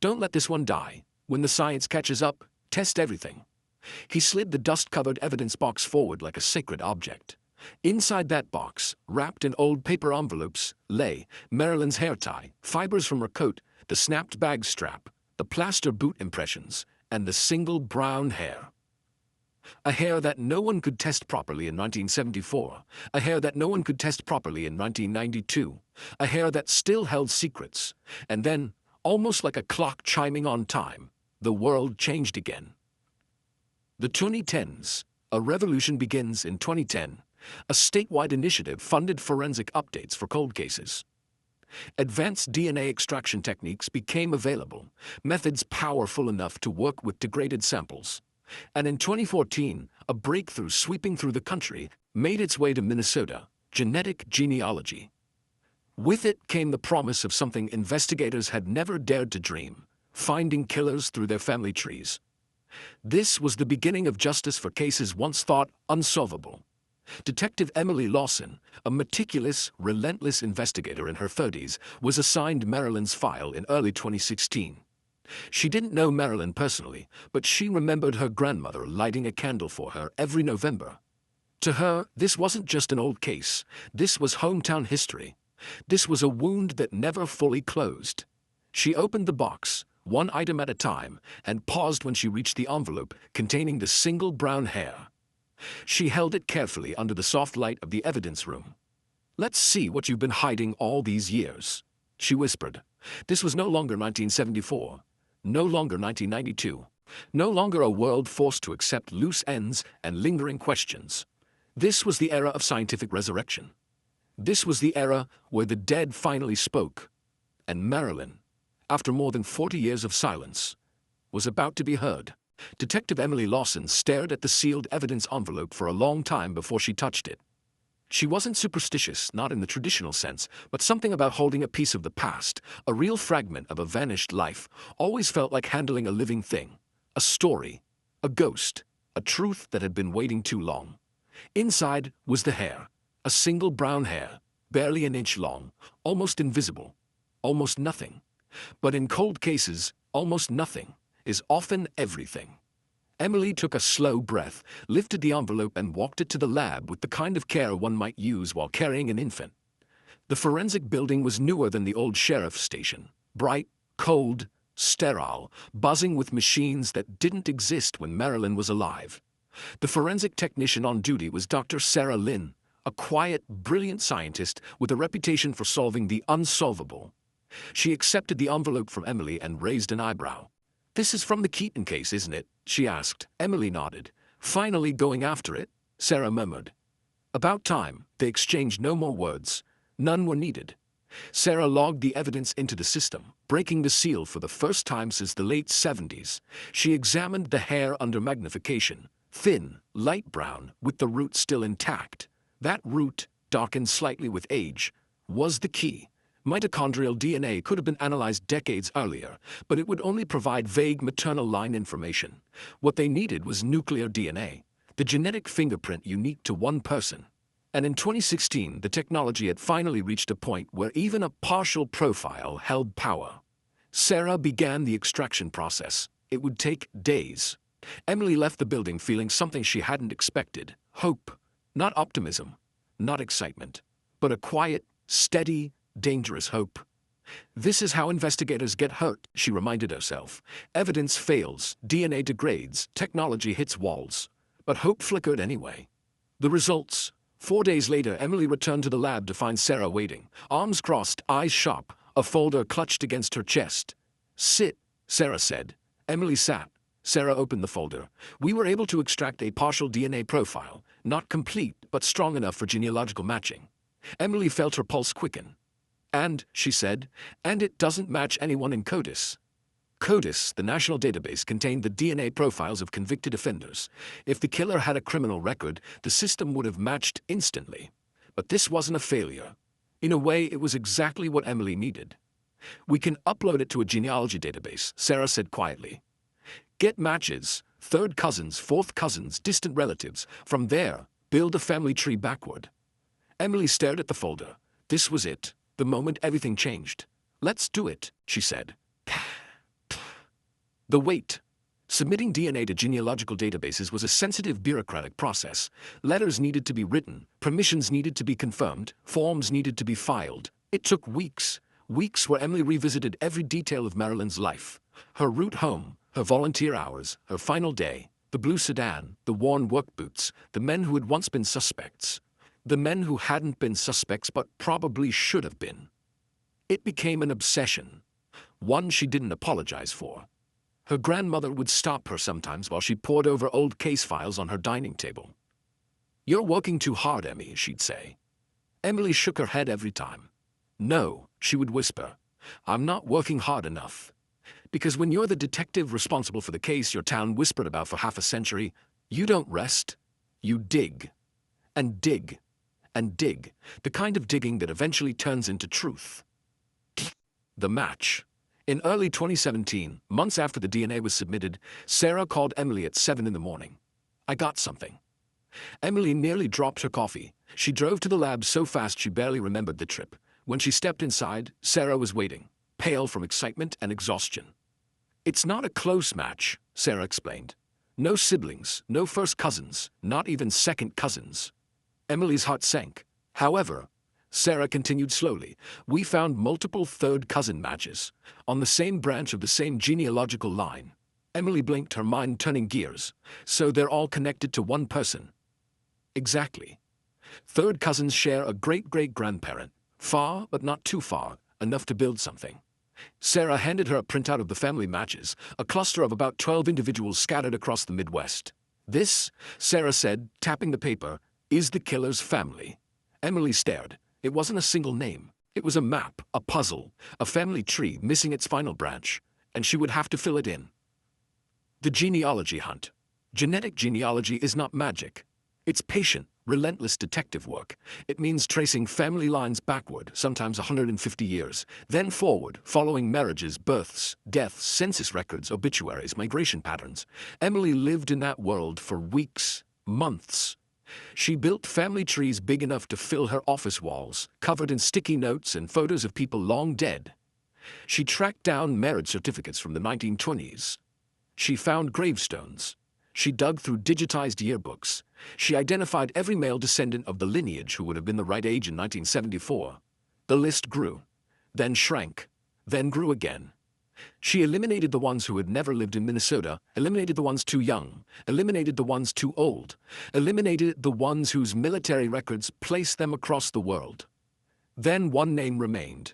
"Don't let this one die. When the science catches up, test everything." He slid the dust-covered evidence box forward like a sacred object. Inside that box, wrapped in old paper envelopes, lay Marilyn's hair tie, fibers from her coat, the snapped bag strap, the plaster boot impressions, and the single brown hair. A hair that no one could test properly in 1974, a hair that no one could test properly in 1992, a hair that still held secrets. And then, almost like a clock chiming on time, the world changed again. The 2010s, a revolution begins in 2010. A statewide initiative funded forensic updates for cold cases. Advanced DNA extraction techniques became available, methods powerful enough to work with degraded samples. And in 2014, a breakthrough sweeping through the country made its way to Minnesota: genetic genealogy. With it came the promise of something investigators had never dared to dream: finding killers through their family trees. This was the beginning of justice for cases once thought unsolvable. Detective Emily Lawson, a meticulous, relentless investigator in her 30s, was assigned Marilyn's file in early 2016. She didn't know Marilyn personally, but she remembered her grandmother lighting a candle for her every November. To her, this wasn't just an old case. This was hometown history. This was a wound that never fully closed. She opened the box, one item at a time, and paused when she reached the envelope containing the single brown hair. She held it carefully under the soft light of the evidence room. "Let's see what you've been hiding all these years," she whispered. This was no longer 1974, no longer 1992, no longer a world forced to accept loose ends and lingering questions. This was the era of scientific resurrection. This was the era where the dead finally spoke, and Marilyn, after more than 40 years of silence, was about to be heard. Detective Emily Lawson stared at the sealed evidence envelope for a long time before she touched it. She wasn't superstitious, not in the traditional sense, but something about holding a piece of the past, a real fragment of a vanished life, always felt like handling a living thing, a story, a ghost, a truth that had been waiting too long. Inside was the hair, a single brown hair, barely an inch long, almost invisible, almost nothing. But in cold cases, almost nothing is often everything. Emily took a slow breath, lifted the envelope and walked it to the lab with the kind of care one might use while carrying an infant. The forensic building was newer than the old sheriff's station, bright, cold, sterile, buzzing with machines that didn't exist when Marilyn was alive. The forensic technician on duty was Dr. Sarah Lynn, a quiet, brilliant scientist with a reputation for solving the unsolvable. She accepted the envelope from Emily and raised an eyebrow. "This is from the Keaton case, isn't it?" she asked. Emily nodded. "Finally going after it?" Sarah murmured. About time. They exchanged no more words. None were needed. Sarah logged the evidence into the system, breaking the seal for the first time since the late 70s. She examined the hair under magnification. Thin, light brown, with the root still intact. That root, darkened slightly with age, was the key. Mitochondrial DNA could have been analyzed decades earlier, but it would only provide vague maternal line information. What they needed was nuclear DNA, the genetic fingerprint unique to one person. And in 2016, the technology had finally reached a point where even a partial profile held power. Sarah began the extraction process. It would take days. Emily left the building feeling something she hadn't expected. Hope. Not optimism. Not excitement. But a quiet, steady, dangerous hope. This is how investigators get hurt, she reminded herself. Evidence fails, DNA degrades, technology hits walls. But hope flickered anyway. The results. 4 days later, Emily returned to the lab to find Sarah waiting, arms crossed, eyes sharp, a folder clutched against her chest. "Sit," Sarah said. Emily sat. Sarah opened the folder. "We were able to extract a partial DNA profile, not complete, but strong enough for genealogical matching." Emily felt her pulse quicken. "And," she said, "and it doesn't match anyone in CODIS." CODIS, the national database, contained the DNA profiles of convicted offenders. If the killer had a criminal record, the system would have matched instantly. But this wasn't a failure. In a way, it was exactly what Emily needed. "We can upload it to a genealogy database," Sarah said quietly. "Get matches, third cousins, fourth cousins, distant relatives. From there, build a family tree backward." Emily stared at the folder. This was it, the moment everything changed. "Let's do it," she said. The wait. Submitting DNA to genealogical databases was a sensitive bureaucratic process. Letters needed to be written, permissions needed to be confirmed, forms needed to be filed. It took weeks. Weeks where Emily revisited every detail of Marilyn's life. Her route home, her volunteer hours, her final day, the blue sedan, the worn work boots, the men who had once been suspects. The men who hadn't been suspects but probably should have been. It became an obsession. One she didn't apologize for. Her grandmother would stop her sometimes while she pored over old case files on her dining table. "You're working too hard, Emmy," she'd say. Emily shook her head every time. "No," she would whisper. "I'm not working hard enough." Because when you're the detective responsible for the case your town whispered about for half a century, you don't rest. You dig. And dig. And dig. The kind of digging that eventually turns into truth. The match. In early 2017, months after the DNA was submitted, Sarah called Emily at 7 in the morning. "I got something." Emily nearly dropped her coffee. She drove to the lab so fast she barely remembered the trip. When she stepped inside, Sarah was waiting, pale from excitement and exhaustion. It's not a close match, Sarah explained. No siblings, no first cousins, not even second cousins. Emily's heart sank. However, Sarah continued slowly, we found multiple third cousin matches, on the same branch of the same genealogical line. Emily blinked, her mind turning gears. So they're all connected to one person. Exactly. Third cousins share a great-great-grandparent. Far, but not too far, enough to build something. Sarah handed her a printout of the family matches, a cluster of about 12 individuals scattered across the Midwest. This, Sarah said, tapping the paper, is the killer's family. Emily stared. It wasn't a single name. It was a map, a puzzle, a family tree missing its final branch, and she would have to fill it in. The genealogy hunt. Genetic genealogy is not magic. It's patient, relentless detective work. It means tracing family lines backward, sometimes 150 years, then forward, following marriages, births, deaths, census records, obituaries, migration patterns. Emily lived in that world for weeks, months. She built family trees big enough to fill her office walls, covered in sticky notes and photos of people long dead. She tracked down marriage certificates from the 1920s. She found gravestones. She dug through digitized yearbooks. She identified every male descendant of the lineage who would have been the right age in 1974. The list grew, then shrank, then grew again. She eliminated the ones who had never lived in Minnesota, eliminated the ones too young, eliminated the ones too old, eliminated the ones whose military records placed them across the world. Then one name remained.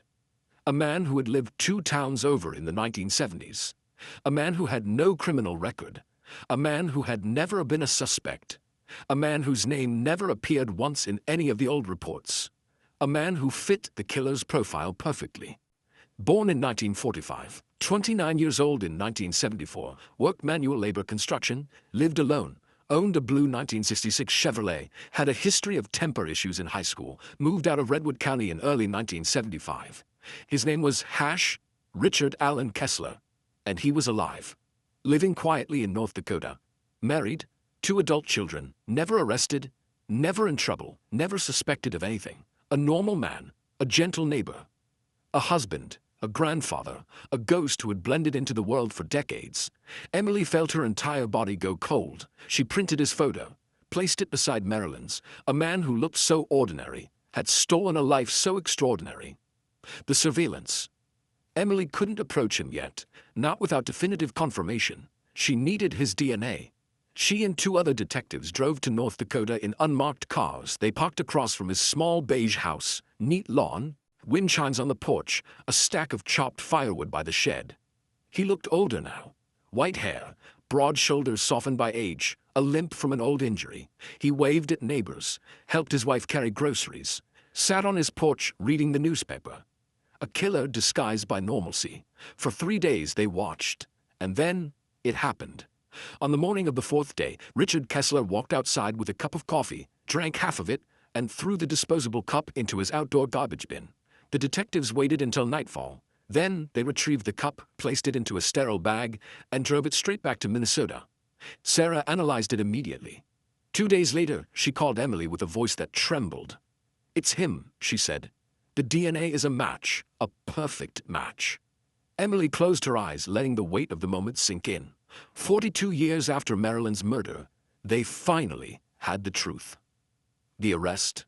A man who had lived 2 towns over in the 1970s. A man who had no criminal record. A man who had never been a suspect. A man whose name never appeared once in any of the old reports. A man who fit the killer's profile perfectly. Born in 1945, 29 years old in 1974, worked manual labor construction, lived alone, owned a blue 1966 Chevrolet, had a history of temper issues in high school, moved out of Redwood County in early 1975. His name was Richard Allen Kessler, and he was alive. Living quietly in North Dakota. Married, 2 adult children, never arrested, never in trouble, never suspected of anything. A normal man, a gentle neighbor. A husband, a grandfather, a ghost who had blended into the world for decades. Emily felt her entire body go cold. She printed his photo, placed it beside Marilyn's. A man who looked so ordinary, had stolen a life so extraordinary. The surveillance. Emily couldn't approach him yet, not without definitive confirmation. She needed his DNA. She and 2 other detectives drove to North Dakota in unmarked cars. They parked across from his small beige house, neat lawn, wind chimes on the porch, a stack of chopped firewood by the shed. He looked older now. White hair, broad shoulders softened by age, a limp from an old injury. He waved at neighbors, helped his wife carry groceries, sat on his porch reading the newspaper. A killer disguised by normalcy. For 3 days they watched. And then, it happened. On the morning of the 4th day, Richard Kessler walked outside with a cup of coffee, drank half of it, and threw the disposable cup into his outdoor garbage bin. The detectives waited until nightfall. Then they retrieved the cup, placed it into a sterile bag, and drove it straight back to Minnesota. Sarah analyzed it immediately. 2 days later, she called Emily with a voice that trembled. "It's him," she said. "The DNA is a match, a perfect match." Emily closed her eyes, letting the weight of the moment sink in. 42 years after Marilyn's murder, they finally had the truth. The arrest.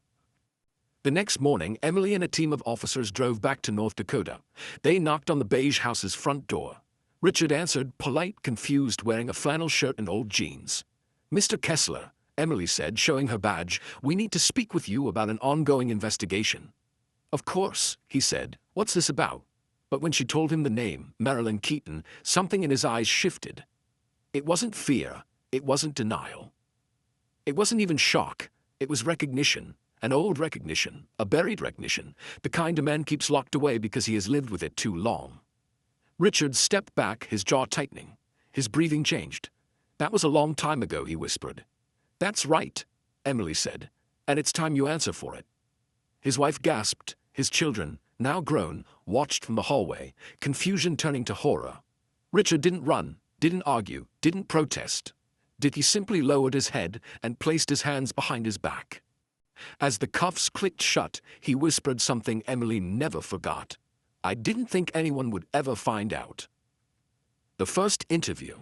The next morning, Emily and a team of officers drove back to North Dakota. They knocked on the beige house's front door. Richard answered, polite, confused, wearing a flannel shirt and old jeans. "Mr. Kessler," Emily said, showing her badge, "we need to speak with you about an ongoing investigation." "Of course," he said. "What's this about?" But when she told him the name, Marilyn Keaton, something in his eyes shifted. It wasn't fear. It wasn't denial. It wasn't even shock. It was recognition. An old recognition. A buried recognition. The kind a man keeps locked away because he has lived with it too long. Richard stepped back, his jaw tightening. His breathing changed. "That was a long time ago," he whispered. "That's right," Emily said. "And it's time you answer for it." His wife gasped. His children, now grown, watched from the hallway, confusion turning to horror. Richard didn't run, didn't argue, didn't protest. He simply lowered his head and placed his hands behind his back. As the cuffs clicked shut, he whispered something Emily never forgot. "I didn't think anyone would ever find out." The first interview.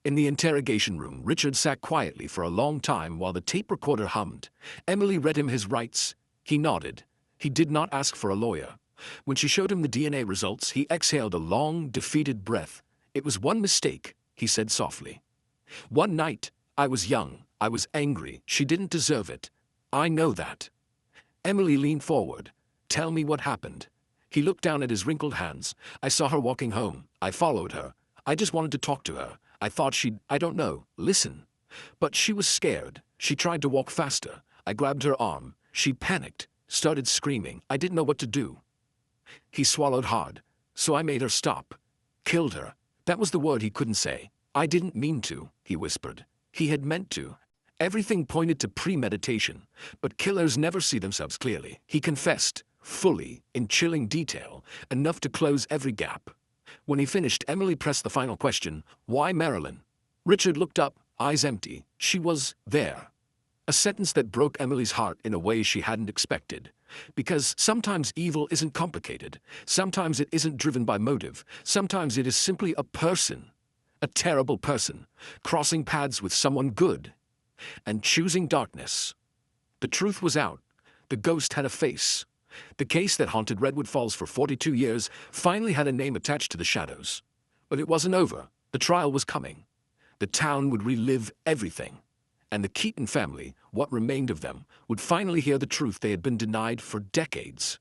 In the interrogation room, Richard sat quietly for a long time while the tape recorder hummed. Emily read him his rights. He nodded. He did not ask for a lawyer. When she showed him the DNA results, he exhaled a long, defeated breath. "It was one mistake," he said softly. "One night, I was young, I was angry, she didn't deserve it. I know that." Emily leaned forward. "Tell me what happened." He looked down at his wrinkled hands. "I saw her walking home. I followed her. I just wanted to talk to her. I thought I don't know, listen. But she was scared. She tried to walk faster. I grabbed her arm. She panicked, started screaming. I didn't know what to do." He swallowed hard. "So I made her stop. Killed her." That was the word he couldn't say. "I didn't mean to," he whispered. He had meant to. Everything pointed to premeditation, but killers never see themselves clearly. He confessed, fully, in chilling detail, enough to close every gap. When he finished, Emily pressed the final question, "Why Marilyn?" Richard looked up, eyes empty. She was there. A sentence that broke Emily's heart in a way she hadn't expected. Because sometimes evil isn't complicated. Sometimes it isn't driven by motive. Sometimes it is simply a person. A terrible person. Crossing paths with someone good. And choosing darkness. The truth was out. The ghost had a face. The case that haunted Redwood Falls for 42 years finally had a name attached to the shadows. But it wasn't over. The trial was coming. The town would relive everything. And the Keaton family, what remained of them, would finally hear the truth they had been denied for decades.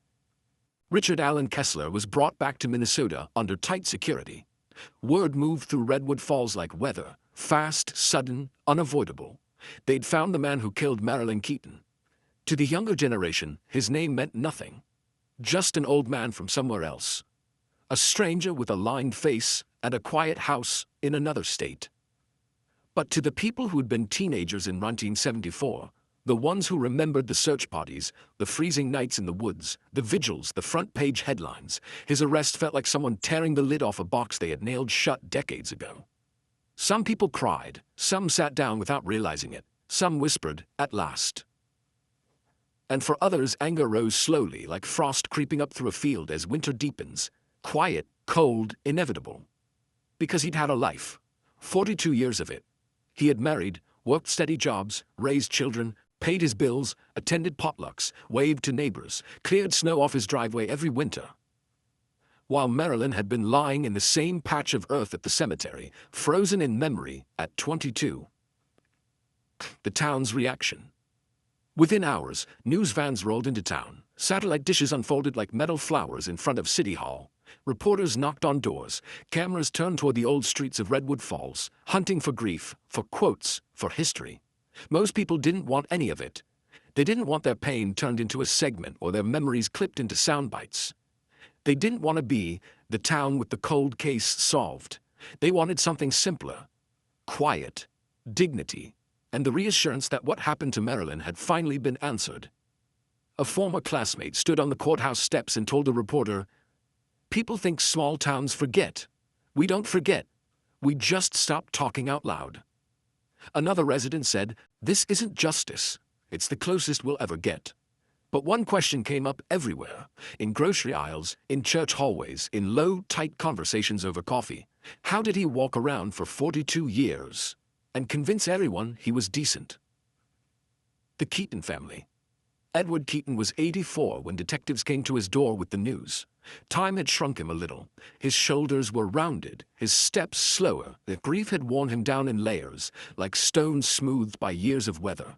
Richard Allen Kessler was brought back to Minnesota under tight security. Word moved through Redwood Falls like weather, fast, sudden, unavoidable. They'd found the man who killed Marilyn Keaton. To the younger generation, his name meant nothing. Just an old man from somewhere else. A stranger with a lined face and a quiet house in another state. But to the people who'd been teenagers in 1974, the ones who remembered the search parties, the freezing nights in the woods, the vigils, the front-page headlines, his arrest felt like someone tearing the lid off a box they had nailed shut decades ago. Some people cried, some sat down without realizing it, some whispered, "At last." And for others, anger rose slowly like frost creeping up through a field as winter deepens, quiet, cold, inevitable. Because he'd had a life. 42 years of it. He had married, worked steady jobs, raised children, paid his bills, attended potlucks, waved to neighbors, cleared snow off his driveway every winter. While Marilyn had been lying in the same patch of earth at the cemetery, frozen in memory, at 22. The town's reaction. Within hours, news vans rolled into town. Satellite dishes unfolded like metal flowers in front of City Hall. Reporters knocked on doors. Cameras turned toward the old streets of Redwood Falls, hunting for grief, for quotes, for history. Most people didn't want any of it. They didn't want their pain turned into a segment or their memories clipped into sound bites. They didn't want to be the town with the cold case solved. They wanted something simpler. Quiet. Dignity. And the reassurance that what happened to Marilyn had finally been answered. A former classmate stood on the courthouse steps and told a reporter, "People think small towns forget. We don't forget. We just stop talking out loud." Another resident said, "This isn't justice. It's the closest we'll ever get." But one question came up everywhere, in grocery aisles, in church hallways, in low, tight conversations over coffee. How did he walk around for 42 years and convince everyone he was decent? The Keaton family. Edward Keaton was 84 when detectives came to his door with the news. Time had shrunk him a little. His shoulders were rounded, his steps slower. The grief had worn him down in layers, like stones smoothed by years of weather.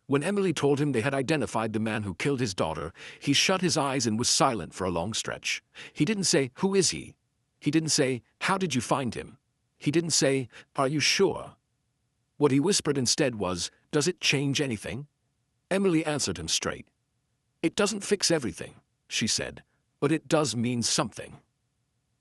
When Emily told him they had identified the man who killed his daughter, he shut his eyes and was silent for a long stretch. He didn't say, "Who is he?" He didn't say, "How did you find him?" He didn't say, "Are you sure?" What he whispered instead was, "Does it change anything?" Emily answered him straight. "It doesn't fix everything," she said, "but it does mean something."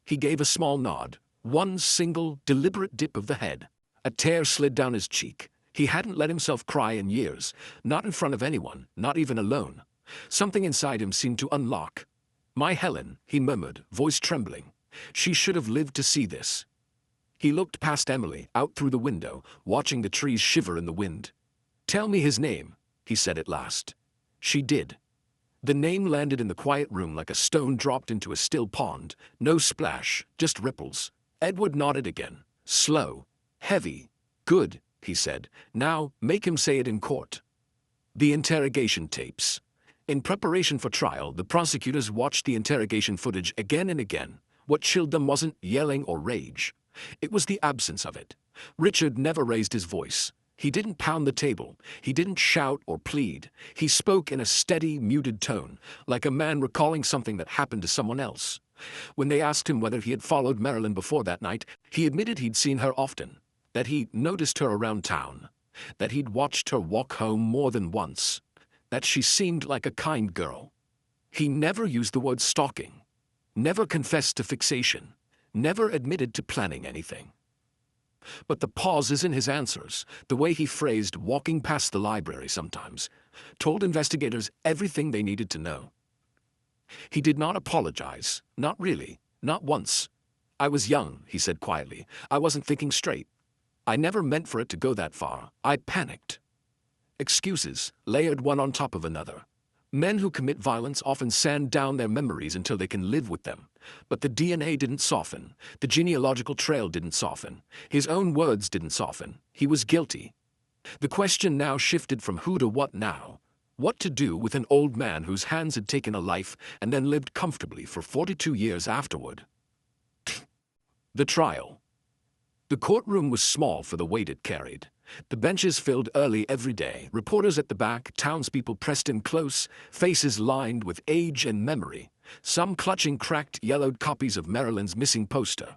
He gave a small nod, one single, deliberate dip of the head. A tear slid down his cheek. He hadn't let himself cry in years, not in front of anyone, not even alone. Something inside him seemed to unlock. "My Helen," he murmured, voice trembling. "She should have lived to see this." He looked past Emily, out through the window, watching the trees shiver in the wind. "Tell me his name," he said at last. She did. The name landed in the quiet room like a stone dropped into a still pond. No splash, just ripples. Edward nodded again. Slow. Heavy. Good, he said. Now, make him say it in court. The interrogation tapes. In preparation for trial, the prosecutors watched the interrogation footage again and again. What chilled them wasn't yelling or rage. It was the absence of it. Richard never raised his voice. He didn't pound the table. He didn't shout or plead. He spoke in a steady, muted tone, like a man recalling something that happened to someone else. When they asked him whether he had followed Marilyn before that night, he admitted he'd seen her often, that he'd noticed her around town, that he'd watched her walk home more than once, that she seemed like a kind girl. He never used the word stalking, never confessed to fixation, never admitted to planning anything. But the pauses in his answers, the way he phrased walking past the library sometimes, told investigators everything they needed to know. He did not apologize, not really, not once. I was young, he said quietly. I wasn't thinking straight. I never meant for it to go that far. I panicked. Excuses, layered one on top of another. Men who commit violence often sand down their memories until they can live with them. But the DNA didn't soften. The genealogical trail didn't soften. His own words didn't soften. He was guilty. The question now shifted from who to what now. What to do with an old man whose hands had taken a life and then lived comfortably for 42 years afterward. The trial. The courtroom was small for the weight it carried. The benches filled early every day, reporters at the back, townspeople pressed in close, faces lined with age and memory, some clutching cracked, yellowed copies of Marilyn's missing poster.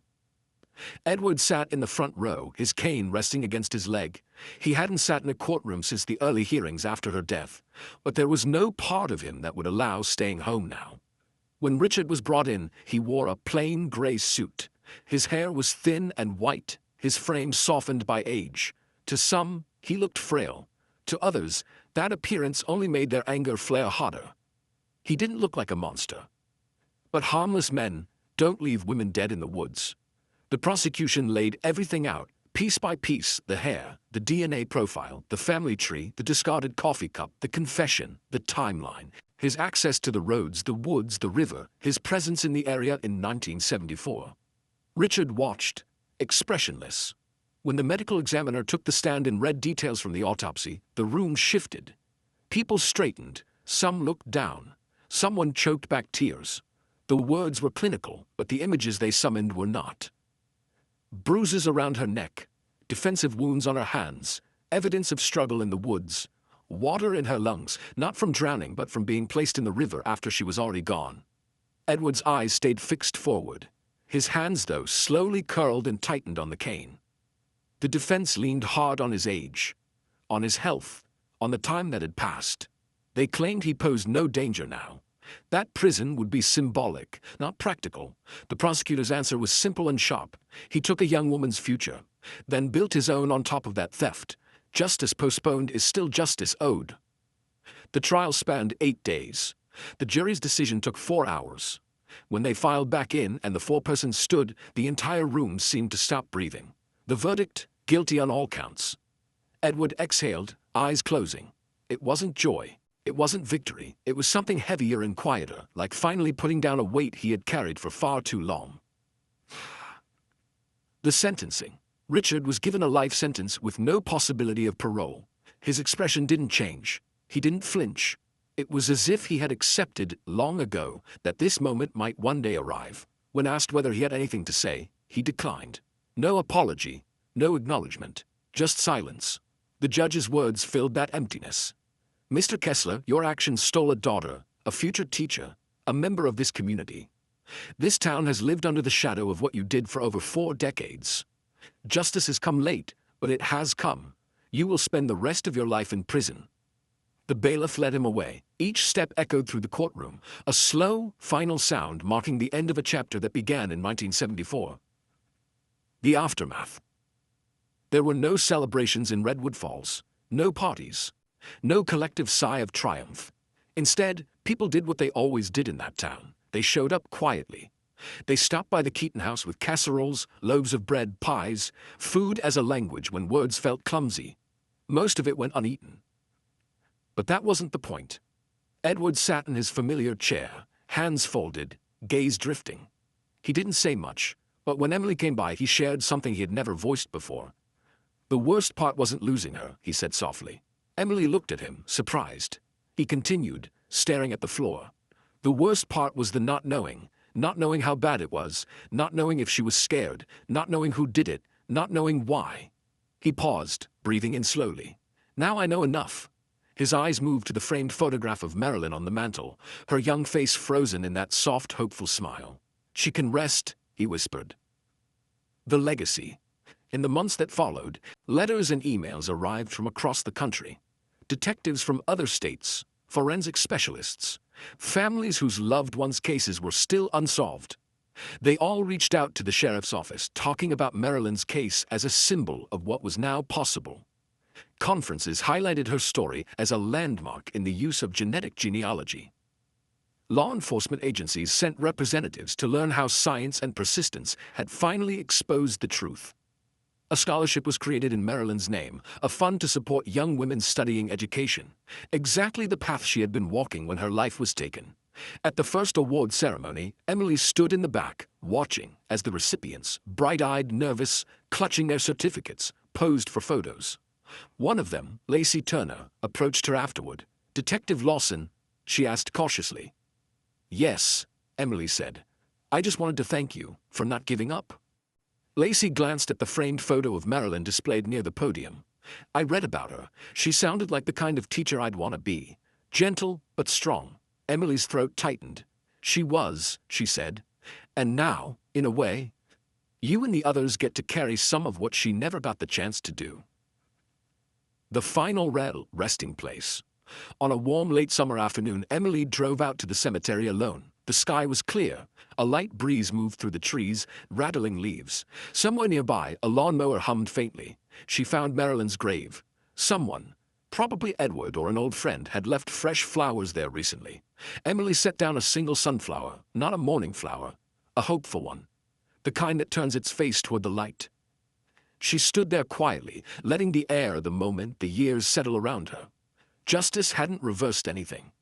Edward sat in the front row, his cane resting against his leg. He hadn't sat in a courtroom since the early hearings after her death, but there was no part of him that would allow staying home now. When Richard was brought in, he wore a plain gray suit. His hair was thin and white, his frame softened by age. To some, he looked frail. To others, that appearance only made their anger flare hotter. He didn't look like a monster. But harmless men don't leave women dead in the woods. The prosecution laid everything out, piece by piece: the hair, the DNA profile, the family tree, the discarded coffee cup, the confession, the timeline, his access to the roads, the woods, the river, his presence in the area in 1974. Richard watched, expressionless. When the medical examiner took the stand and read details from the autopsy, the room shifted. People straightened, some looked down, someone choked back tears. The words were clinical, but the images they summoned were not. Bruises around her neck, defensive wounds on her hands, evidence of struggle in the woods, water in her lungs, not from drowning but from being placed in the river after she was already gone. Edward's eyes stayed fixed forward. His hands, though, slowly curled and tightened on the cane. The defense leaned hard on his age, on his health, on the time that had passed. They claimed he posed no danger now. That prison would be symbolic, not practical. The prosecutor's answer was simple and sharp. He took a young woman's future, then built his own on top of that theft. Justice postponed is still justice owed. The trial spanned 8 days. The jury's decision took 4 hours. When they filed back in and the foreperson stood, the entire room seemed to stop breathing. The verdict: guilty on all counts. Edward exhaled, eyes closing. It wasn't joy. It wasn't victory. It was something heavier and quieter, like finally putting down a weight he had carried for far too long. The sentencing. Richard was given a life sentence with no possibility of parole. His expression didn't change. He didn't flinch. It was as if he had accepted long ago that this moment might one day arrive. When asked whether he had anything to say, he declined. No apology, no acknowledgement, just silence. The judge's words filled that emptiness. Mr. Kessler, your actions stole a daughter, a future teacher, a member of this community. This town has lived under the shadow of what you did for over 4 decades. Justice has come late, but it has come. You will spend the rest of your life in prison. The bailiff led him away. Each step echoed through the courtroom, a slow, final sound marking the end of a chapter that began in 1974. The aftermath. There were no celebrations in Redwood Falls, no parties, no collective sigh of triumph. Instead, people did what they always did in that town. They showed up quietly. They stopped by the Keaton house with casseroles, loaves of bread, pies, food as a language when words felt clumsy. Most of it went uneaten. But that wasn't the point. Edward sat in his familiar chair, hands folded, gaze drifting. He didn't say much, But when Emily came by, he shared something he had never voiced before. The worst part wasn't losing her, he said softly. Emily looked at him, surprised. He continued, staring at the floor. The worst part was the not knowing how bad it was, not knowing if she was scared, not knowing who did it, not knowing why. He paused, breathing in slowly. Now I know enough. His eyes moved to the framed photograph of Marilyn on the mantel, her young face frozen in that soft, hopeful smile. She can rest, he whispered. The legacy. In the months that followed, letters and emails arrived from across the country. Detectives from other states, forensic specialists, families whose loved ones' cases were still unsolved. They all reached out to the sheriff's office, talking about Marilyn's case as a symbol of what was now possible. Conferences highlighted her story as a landmark in the use of genetic genealogy. Law enforcement agencies sent representatives to learn how science and persistence had finally exposed the truth. A scholarship was created in Marilyn's name, a fund to support young women studying education, exactly the path she had been walking when her life was taken. At the first award ceremony, Emily stood in the back, watching as the recipients, bright-eyed, nervous, clutching their certificates, posed for photos. One of them, Lacey Turner, approached her afterward. "Detective Lawson?" she asked cautiously. "Yes," Emily said. "I just wanted to thank you for not giving up." Lacey glanced at the framed photo of Marilyn displayed near the podium. "I read about her. She sounded like the kind of teacher I'd want to be. Gentle, but strong." Emily's throat tightened. "She was," she said. "And now, in a way, you and the others get to carry some of what she never got the chance to do." The final resting place. On a warm late summer afternoon, Emily drove out to the cemetery alone. The sky was clear. A light breeze moved through the trees, rattling leaves. Somewhere nearby, a lawnmower hummed faintly. She found Marilyn's grave. Someone, probably Edward or an old friend, had left fresh flowers there recently. Emily set down a single sunflower, not a morning flower, a hopeful one, the kind that turns its face toward the light. She stood there quietly, letting the air, the moment, the years settle around her. Justice hadn't reversed anything.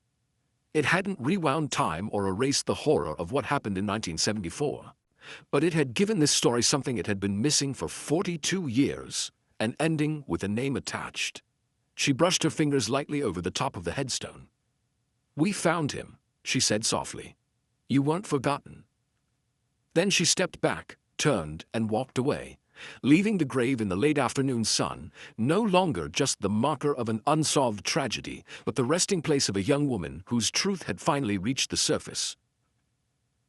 It hadn't rewound time or erased the horror of what happened in 1974. But it had given this story something it had been missing for 42 years, an ending with a name attached. She brushed her fingers lightly over the top of the headstone. "We found him," she said softly. "You weren't forgotten." Then she stepped back, turned, and walked away, leaving the grave in the late afternoon sun, no longer just the marker of an unsolved tragedy, but the resting place of a young woman whose truth had finally reached the surface.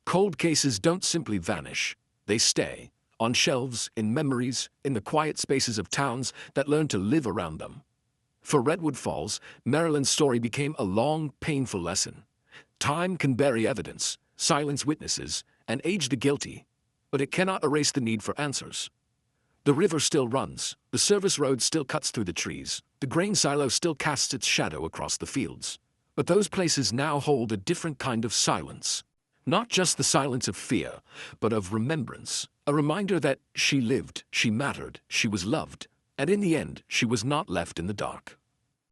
Cold cases don't simply vanish. They stay, on shelves, in memories, in the quiet spaces of towns that learn to live around them. For Redwood Falls, Marilyn's story became a long, painful lesson. Time can bury evidence, silence witnesses, and age the guilty, but it cannot erase the need for answers. The river still runs, the service road still cuts through the trees, the grain silo still casts its shadow across the fields. But those places now hold a different kind of silence. Not just the silence of fear, but of remembrance. A reminder that she lived, she mattered, she was loved, and in the end, she was not left in the dark.